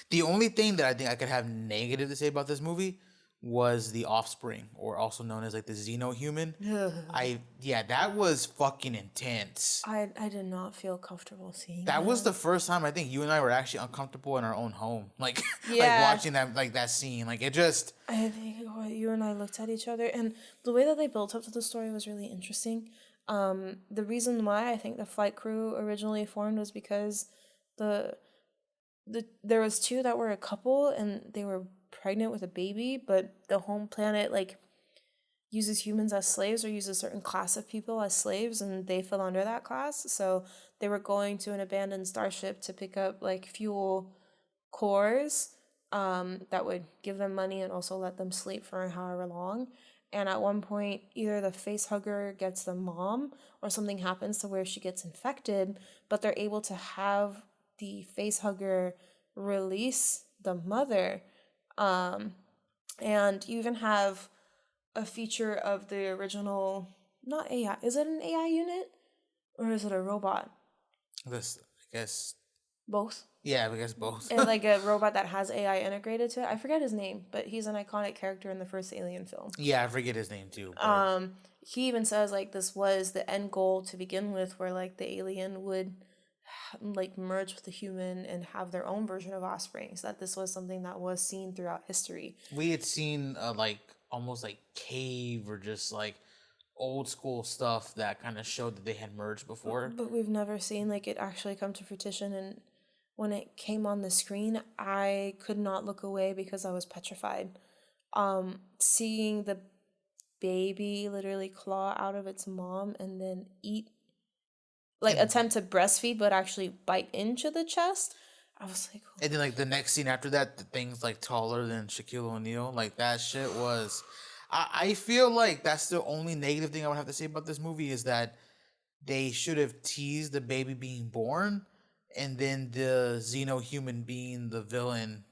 The only thing that I think I could have negative to say about this movie was the offspring, or also known as like the xeno-human. That was fucking intense. I did not feel comfortable seeing that. Was the first time I think you and I were actually uncomfortable in our own home. Like, like watching that scene. Like, it just... I think you and I looked at each other, and the way that they built up to the story was really interesting. The reason why I think the flight crew originally formed was because there was two that were a couple, and they were pregnant with a baby, but the home planet like uses humans as slaves or uses a certain class of people as slaves, and they fell under that class. So they were going to an abandoned starship to pick up like fuel cores that would give them money and also let them sleep for however long. And at one point, either the face hugger gets the mom or something happens to where she gets infected, but they're able to have the face hugger release the mother. And you even have a feature of the original, not AI, is it an AI unit or is it a robot? This, I guess. Both? Yeah, I guess both. And like a robot that has AI integrated to it. I forget his name, but he's an iconic character in the first Alien film. Yeah, I forget his name too. But... he even says like this was the end goal to begin with, where like the alien would like merge with the human and have their own version of offspring. So that this was something that was seen throughout history. We had seen like almost like cave or just like old school stuff that kind of showed that they had merged before. But we've never seen like it actually come to fruition. And when it came on the screen, I could not look away because I was petrified. Seeing the baby literally claw out of its mom and then eat, like attempt to breastfeed but actually bite into the chest, I was like, oh. And then like the next scene after that, the thing's like taller than Shaquille O'Neal. Like, that shit was... I feel like that's the only negative thing I would have to say about this movie, is that they should have teased the baby being born and then the xeno-human being the villain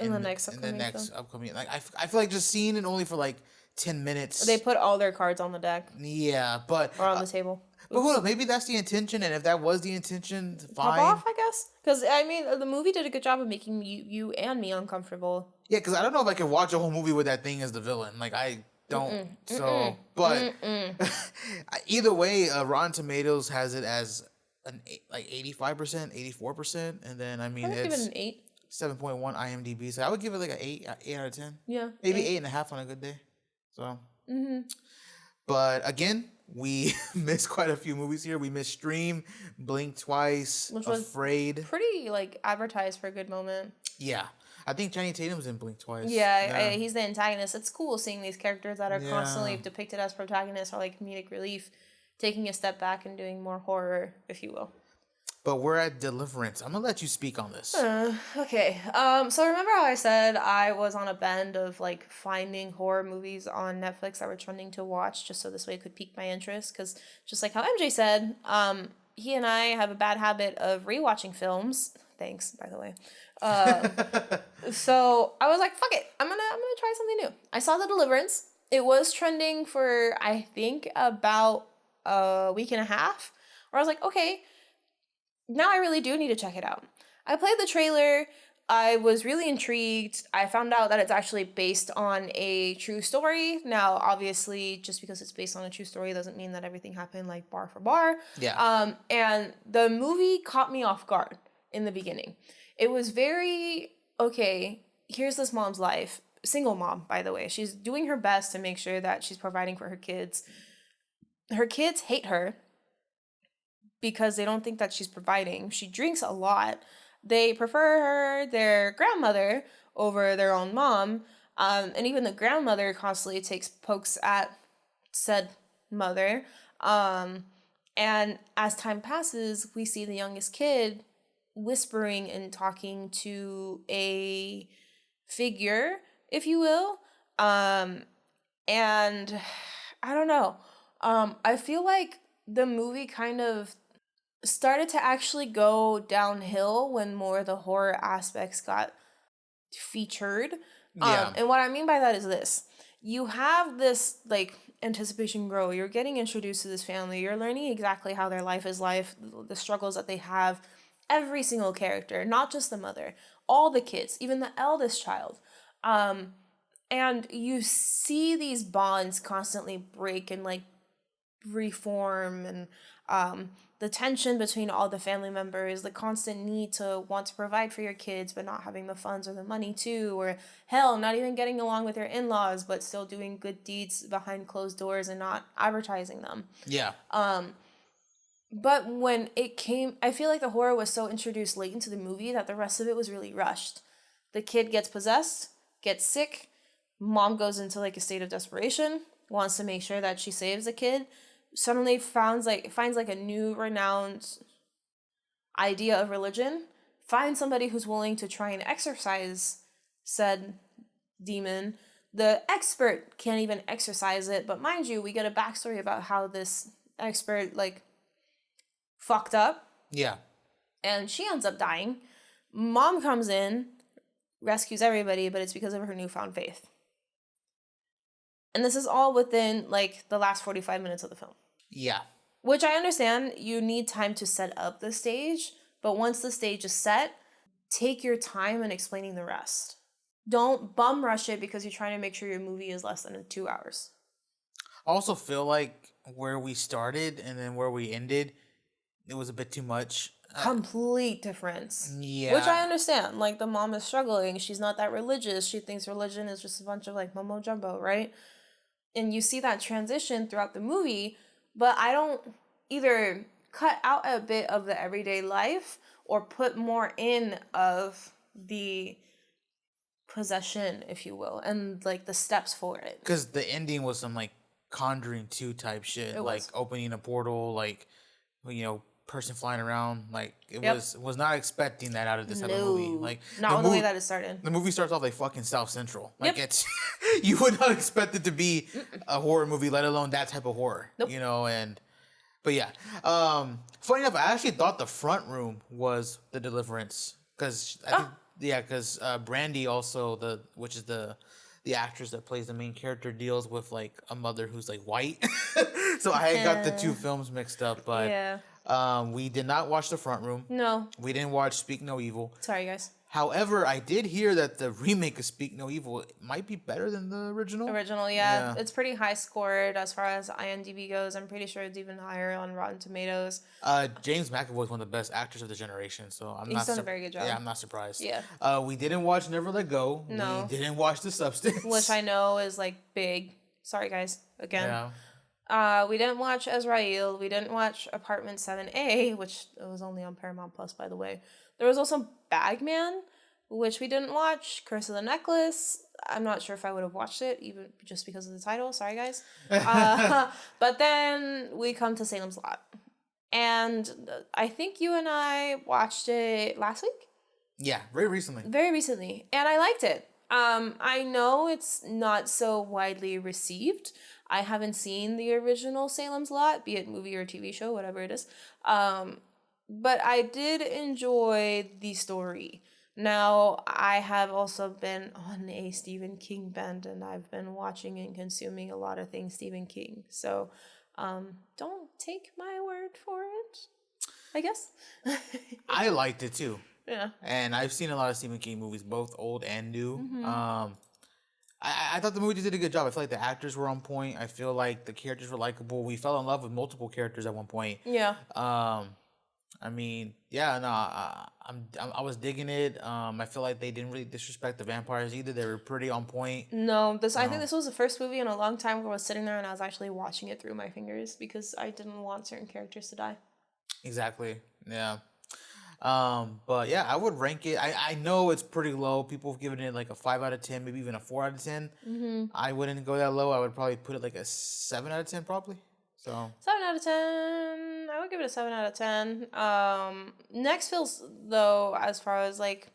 in the next upcoming. Like, I feel like just seeing it only for like 10 minutes. They put all their cards on the deck. Yeah, but... Or on the table. But hold on, maybe that's the intention, and if that was the intention, fine. Pop off, I guess. Because, I mean, the movie did a good job of making you and me uncomfortable. Yeah, because I don't know if I could watch a whole movie with that thing as the villain. Like, I don't. But either way, Rotten Tomatoes has it as an 85%, 84%, and then, I mean, I would give it an 8. 7.1 IMDb, so I would give it like an 8 out of 10. Yeah. Maybe 8.5 on a good day. So. But again, we missed quite a few movies here. We missed Stream, Blink Twice, Which Afraid. Was pretty like advertised for a good moment. Yeah. I think Channing Tatum's in Blink Twice. Yeah. He's the antagonist. It's cool seeing these characters that are constantly depicted as protagonists or like comedic relief, taking a step back and doing more horror, if you will. But we're at Deliverance. I'm gonna let you speak on this. Okay. So remember how I said I was on a bend of like finding horror movies on Netflix that were trending to watch, just so this way it could pique my interest? Because just like how MJ said, he and I have a bad habit of rewatching films. Thanks, by the way. So I was like, fuck it, I'm gonna try something new. I saw The Deliverance. It was trending for I think about a week and a half. Where I was like, okay. Now I really do need to check it out. I played the trailer. I was really intrigued. I found out that it's actually based on a true story. Now, obviously, just because it's based on a true story doesn't mean that everything happened like bar for bar. Yeah. And the movie caught me off guard in the beginning. It was very, okay, here's this mom's life. Single mom, by the way. She's doing her best to make sure that she's providing for her kids. Her kids hate her because they don't think that she's providing. She drinks a lot. They prefer their grandmother over their own mom. And even the grandmother constantly takes pokes at said mother. And as time passes, we see the youngest kid whispering and talking to a figure, if you will. And I don't know. I feel like the movie kind of started to actually go downhill when more of the horror aspects got featured. Yeah. And what I mean by that is this. You have this, like, anticipation grow. You're getting introduced to this family. You're learning exactly how their life is life, the struggles that they have. Every single character, not just the mother, all the kids, even the eldest child. And you see these bonds constantly break and, like, reform, and the tension between all the family members, the constant need to want to provide for your kids but not having the funds or the money to, or hell, not even getting along with your in-laws but still doing good deeds behind closed doors and not advertising them. Yeah. But when it came, I feel like the horror was so introduced late into the movie that the rest of it was really rushed. The kid gets possessed, gets sick, mom goes into, like, a state of desperation, wants to make sure that she saves the kid, suddenly finds like a new renowned idea of religion, finds somebody who's willing to try and exorcise said demon. The expert can't even exorcise it, but mind you, we get a backstory about how this expert, like, fucked up. Yeah. And she ends up dying. Mom comes in, rescues everybody, but it's because of her newfound faith. And this is all within, like, the last 45 minutes of the film. Yeah. Which I understand you need time to set up the stage, but once the stage is set, take your time in explaining the rest. Don't bum rush it because you're trying to make sure your movie is less than 2 hours. I also feel like where we started and then where we ended, it was a bit too much. Complete difference. Yeah. Which I understand. Like, the mom is struggling. She's not that religious. She thinks religion is just a bunch of, like, mumbo jumbo, right? And you see that transition throughout the movie, but I don't either cut out a bit of the everyday life or put more in of the possession, if you will, and, like, the steps for it. Because the ending was some, like, Conjuring 2 type shit. It like was. Opening a portal, like, person flying around. Like, it Yep. was not expecting that out of this type of movie. Like, not the way that it started. The movie starts off like fucking South Central. Like, Yep. it's you would not expect it to be a horror movie, let alone that type of horror. Nope. But yeah. Funny enough, I actually thought the front room was the Deliverance because Brandy also which is the actress that plays the main character deals with, like, a mother who's, like, white. So I got the two films mixed up, but yeah. We did not watch the front room. No. We didn't watch Speak No Evil. Sorry, guys. However, I did hear that the remake of Speak No Evil might be better than the original. Yeah. It's pretty high scored as far as IMDb goes. I'm pretty sure it's even higher on Rotten Tomatoes. James McAvoy is one of the best actors of the generation, so He's done a very good job. Yeah, I'm not surprised. Yeah. We didn't watch Never Let Go. No. We didn't watch The Substance. Which I know is, like, big. Sorry, guys. Again. Yeah. We didn't watch Azrael. We didn't watch Apartment 7A, which was only on Paramount Plus, by the way. There was also Bagman, which we didn't watch. Curse of the Necklace. I'm not sure if I would have watched it, even just because of the title. Sorry, guys. But then we come to Salem's Lot. And I think you and I watched it last week? Yeah, very recently. Very recently. And I liked it. I know it's not so widely received. I haven't seen the original Salem's Lot, be it movie or TV show, whatever it is. But I did enjoy the story. Now, I have also been on a Stephen King bend, and I've been watching and consuming a lot of things Stephen King. So, don't take my word for it, I guess. I liked it too. Yeah. And I've seen a lot of Stephen King movies, both old and new. Mm-hmm. I thought the movie did a good job. I feel like the actors were on point. I feel like the characters were likable. We fell in love with multiple characters at one point. Yeah. I mean, yeah, no, I was digging it. I feel like they didn't really disrespect the vampires either. They were pretty on point. No, I think this was the first movie in a long time where I was sitting there and I was actually watching it through my fingers because I didn't want certain characters to die. Exactly. Yeah. But yeah, I would rank it. I know it's pretty low. People have given it like a 5 out of 10, maybe even a 4 out of 10. Mm-hmm. I wouldn't go that low. I would probably put it like a 7 out of 10 probably. So 7 out of 10. I would give it a 7 out of 10. Next feels though, as far as like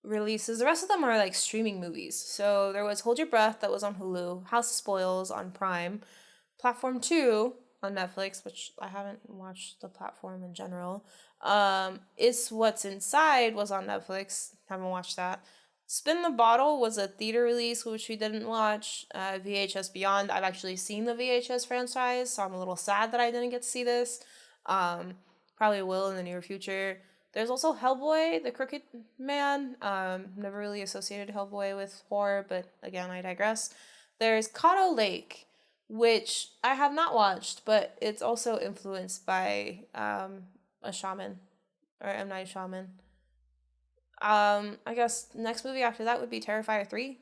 releases, the rest of them are like streaming movies. So there was Hold Your Breath that was on Hulu, House of Spoils on Prime, Platform 2, on Netflix, which I haven't watched the platform in general. It's What's Inside was on Netflix. Haven't watched that. Spin the Bottle was a theater release, which we didn't watch. VHS Beyond, I've actually seen the VHS franchise, so I'm a little sad that I didn't get to see this. Probably will in the near future. There's also Hellboy, the Crooked Man. Never really associated Hellboy with horror, but again, I digress. There's Kato Lake, which I have not watched, but it's also influenced by a shaman, or M. Night Shyamalan. I guess next movie after that would be Terrifier 3.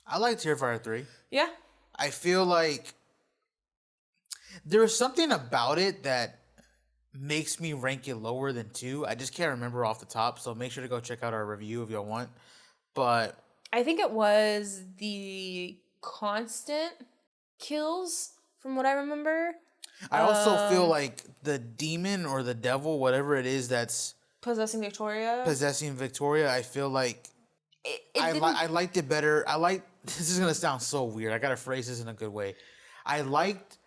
I like Terrifier 3. Yeah. I feel like there's something about it that makes me rank it lower than 2. I just can't remember off the top, so make sure to go check out our review if y'all want. But I think it was the constant kills, from what I remember. I also feel like the demon or the devil, whatever it is that's possessing Victoria, I feel like I liked it better. This is gonna sound so weird. I gotta phrase this in a good way. I liked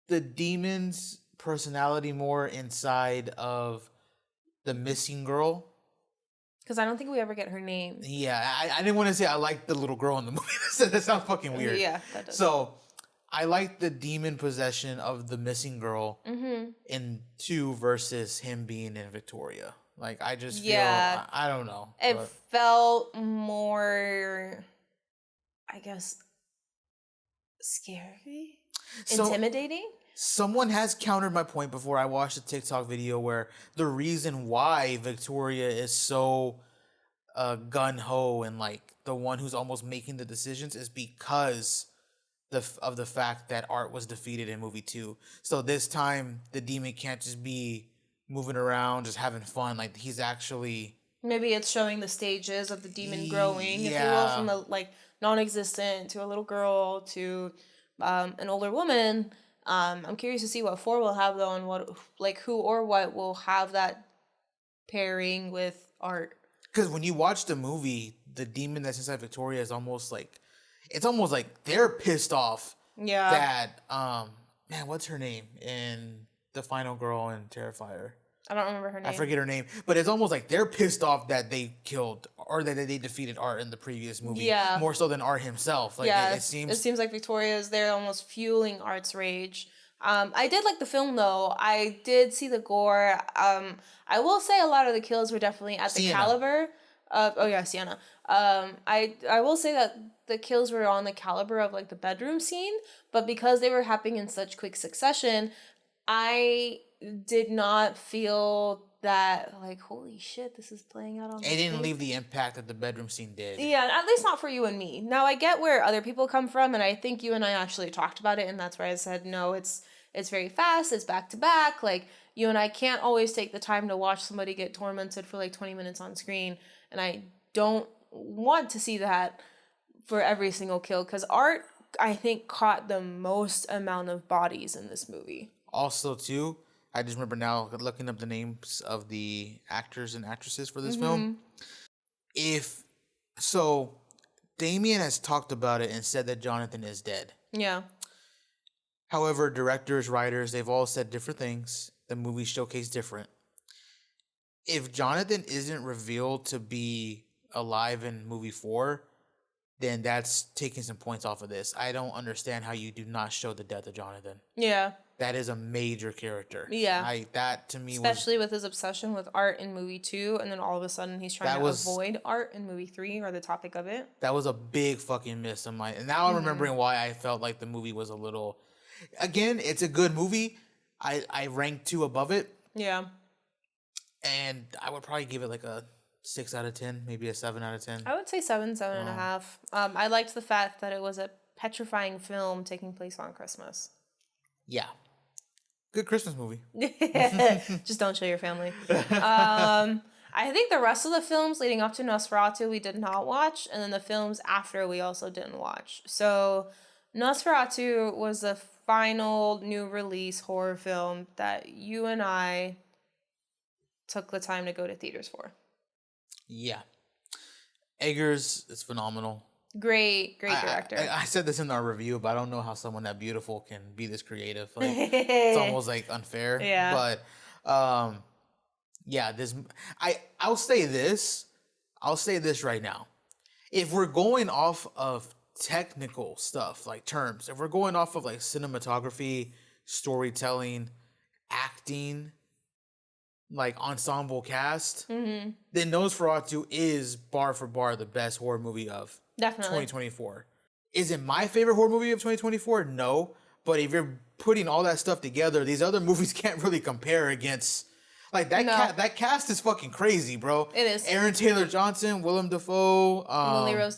the demon's personality more inside of the missing girl. Because I don't think we ever get her name. Yeah, I didn't want to say I liked the little girl in the movie. That sounds fucking weird. Yeah, that does. So I liked the demon possession of the missing girl in 2 versus him being in Victoria. Like, I just feel, I don't know. It felt more, I guess, scary? Intimidating? Someone has countered my point before. I watched a TikTok video where the reason why Victoria is so gun-ho and like the one who's almost making the decisions is because of the fact that Art was defeated in movie 2. So this time the demon can't just be moving around just having fun. Like, he's actually, maybe it's showing the stages of the demon growing, if you will, from the like non-existent to a little girl to an older woman. I'm curious to see what 4 will have though, and what, like, who or what will have that pairing with Art. Because when you watch the movie, the demon that's inside Victoria is almost like, it's almost like they're pissed off that man, what's her name in the final girl in Terrifier? I don't remember her name. I forget her name, but it's almost like they're pissed off that they killed or that they defeated Art in the previous movie. Yeah, more so than Art himself. Like, it seems like Victoria is there almost fueling Art's rage. I did like the film though. I did see the gore. I will say a lot of the kills were definitely at the caliber of Sienna. I will say that the kills were on the caliber of like the bedroom scene, but because they were happening in such quick succession, I did not feel that like, holy shit, this is playing out on the It didn't leave the impact that the bedroom scene did. Yeah, at least not for you and me. Now I get where other people come from, and I think you and I actually talked about it, and that's where I said no, it's very fast, it's back to back. Like, you and I can't always take the time to watch somebody get tormented for like 20 minutes on screen, and I don't want to see that for every single kill, because Art, I think, caught the most amount of bodies in this movie. Also, too, I just remember now looking up the names of the actors and actresses for this film. Damien has talked about it and said that Jonathan is dead. Yeah. However, directors, writers, they've all said different things. The movie showcased different. If Jonathan isn't revealed to be alive in movie 4, then that's taking some points off of this. I don't understand how you do not show the death of Jonathan. Yeah. That is a major character. Yeah. That to me, especially with his obsession with Art in movie 2, and then all of a sudden he's trying to avoid Art in movie 3, or the topic of it. That was a big fucking miss on and now I'm remembering why I felt like the movie was a little. Again, it's a good movie. I ranked 2 above it. Yeah. And I would probably give it like a 6 out of 10, maybe a 7 out of 10. I would say 7.5. I liked the fact that it was a petrifying film taking place on Christmas. Yeah. Good Christmas movie. Just don't show your family. I think the rest of the films leading up to Nosferatu we did not watch, and then the films after we also didn't watch. So Nosferatu was the final new release horror film that you and I took the time to go to theaters for. Yeah. Eggers is phenomenal. Great director. I said this in our review, but I don't know how someone that beautiful can be this creative. Like, it's almost like unfair. Yeah. But yeah, I'll say this. I'll say this right now. If we're going off of technical stuff, like terms, if we're going off of like cinematography, storytelling, acting, like ensemble cast, then Nosferatu is bar for bar the best horror movie of Definitely 2024. Is it my favorite horror movie of 2024? No. But if you're putting all that stuff together, these other movies can't really compare against. Like that cast is fucking crazy, bro. It is. Aaron Taylor Johnson, Willem Dafoe, Lily Rose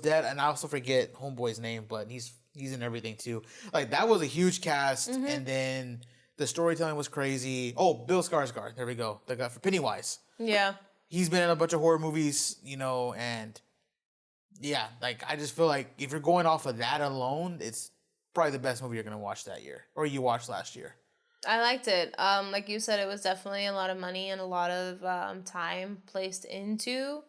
Depp, and I also forget Homeboy's name, but he's in everything too. Like, that was a huge cast, and then the storytelling was crazy. Oh, Bill Skarsgård, there we go, the guy for Pennywise. Yeah, he's been in a bunch of horror movies, and yeah, like, I just feel like if you're going off of that alone, it's probably the best movie you're gonna watch that year, or you watched last year. I liked it. Like you said, it was definitely a lot of money and a lot of time placed into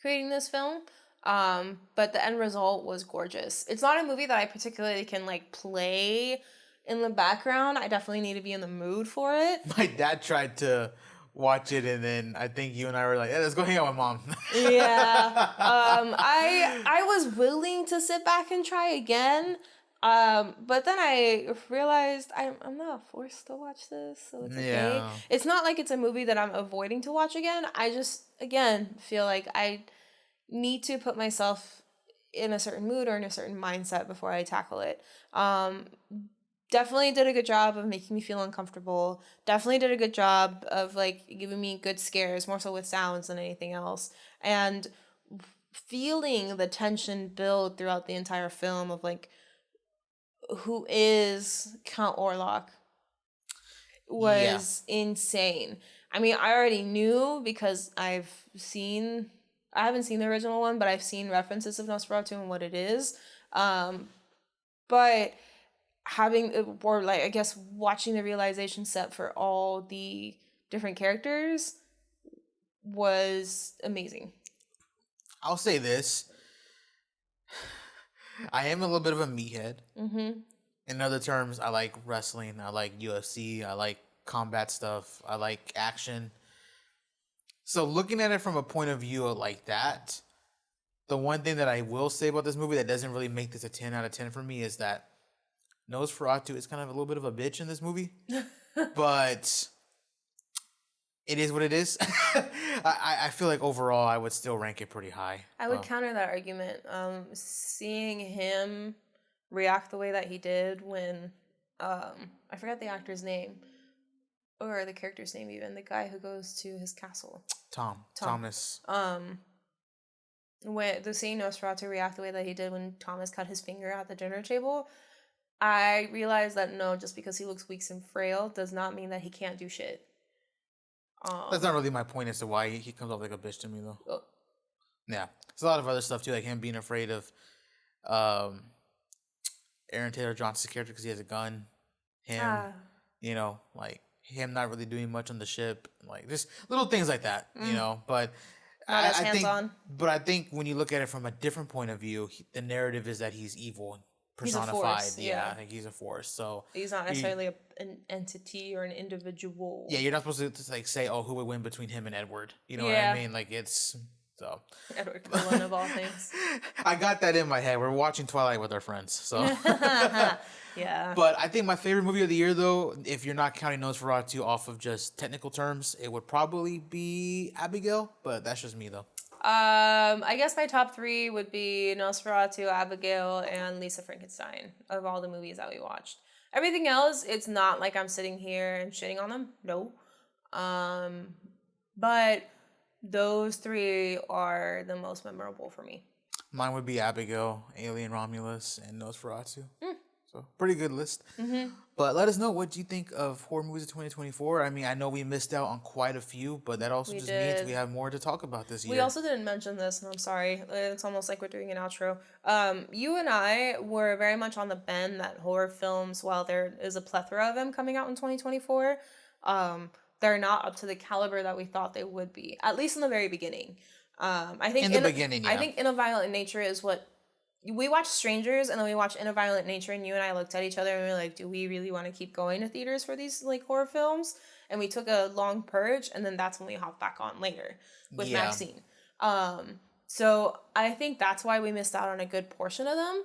creating this film. But the end result was gorgeous. It's not a movie that I particularly can like play in the background. I definitely need to be in the mood for it. My dad tried to watch it, and then I think you and I were like, "Hey, let's go hang out with mom." Yeah. I was willing to sit back and try again. But then I realized I'm not forced to watch this, so it's okay. Yeah. It's not like it's a movie that I'm avoiding to watch again. I just, again, feel like I need to put myself in a certain mood or in a certain mindset before I tackle it. Definitely did a good job of making me feel uncomfortable. Definitely did a good job of like giving me good scares, more so with sounds than anything else. And feeling the tension build throughout the entire film of like, who is Count Orlok was insane. I mean, I already knew because I haven't seen the original one, but I've seen references of Nosferatu and what it is. But having, or like, I guess watching the realization set for all the different characters was amazing. I'll say this. I am a little bit of a meathead. In other terms, I like wrestling. I like UFC. I like combat stuff. I like action. So looking at it from a point of view like that, the one thing that I will say about this movie that doesn't really make this a 10 out of 10 for me is that Nosferatu is kind of a little bit of a bitch in this movie. But it is what it is. I feel like overall I would still rank it pretty high. I would counter that argument. Seeing him react the way that he did when I forgot the actor's name or the character's name, even the guy who goes to his castle. Thomas. When seeing Nosferatu react the way that he did when Thomas cut his finger at the dinner table, I realized that no, just because he looks weak and frail does not mean that he can't do shit. That's not really my point as to why he comes off like a bitch to me, though. Oh. Yeah. There's a lot of other stuff, too, like him being afraid of Aaron Taylor Johnson's character because he has a gun. Him, like him not really doing much on the ship. Like, just little things like that, But not as hands-on. But I think when you look at it from a different point of view, the narrative is that he's evil. Personified. He's a force, yeah, I think he's a force. So he's not necessarily an entity or an individual. Yeah, you're not supposed to just like say, "Oh, who would win between him and Edward?" You know what I mean? Like, it's so Edward Cullen of all things. I got that in my head. We're watching Twilight with our friends, so yeah. But I think my favorite movie of the year, though, if you're not counting Nosferatu off of just technical terms, it would probably be Abigail. But that's just me, though. I guess my top 3 would be Nosferatu, Abigail, and Lisa Frankenstein of all the movies that we watched. Everything else, it's not like I'm sitting here and shitting on them. No. But those 3 are the most memorable for me. Mine would be Abigail, Alien Romulus, and Nosferatu. So, pretty good list. But let us know what you think of horror movies of 2024. I mean, I know we missed out on quite a few, but that also means we have more to talk about this year. We also didn't mention this, and I'm sorry. It's almost like we're doing an outro. You and I were very much on the bend that horror films, while there is a plethora of them coming out in 2024, they're not up to the caliber that we thought they would be, at least in the very beginning. I think in the beginning, yeah. I think In a Violent Nature is what we watched Strangers and then we watched In a Violent Nature, and you and I looked at each other and we were like, do we really want to keep going to theaters for these like horror films? And we took a long purge, and then that's when we hopped back on later with Maxine. So I think that's why we missed out on a good portion of them.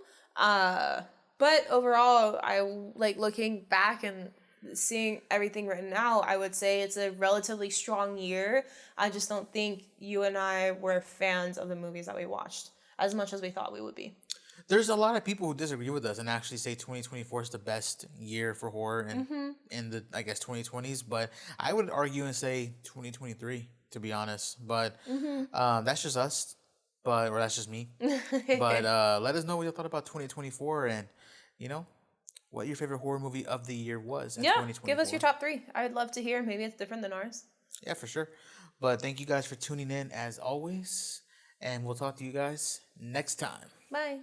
But overall, I like looking back and seeing everything written out, I would say it's a relatively strong year. I just don't think you and I were fans of the movies that we watched as much as we thought we would be. There's a lot of people who disagree with us and actually say 2024 is the best year for horror in the, I guess, 2020s. But I would argue and say 2023, to be honest. But that's just us. Or that's just me. But let us know what you thought about 2024 and, you know, what your favorite horror movie of the year was in 2024. Give us your top 3. I'd love to hear. Maybe it's different than ours. Yeah, for sure. But thank you guys for tuning in as always. And we'll talk to you guys next time. Bye.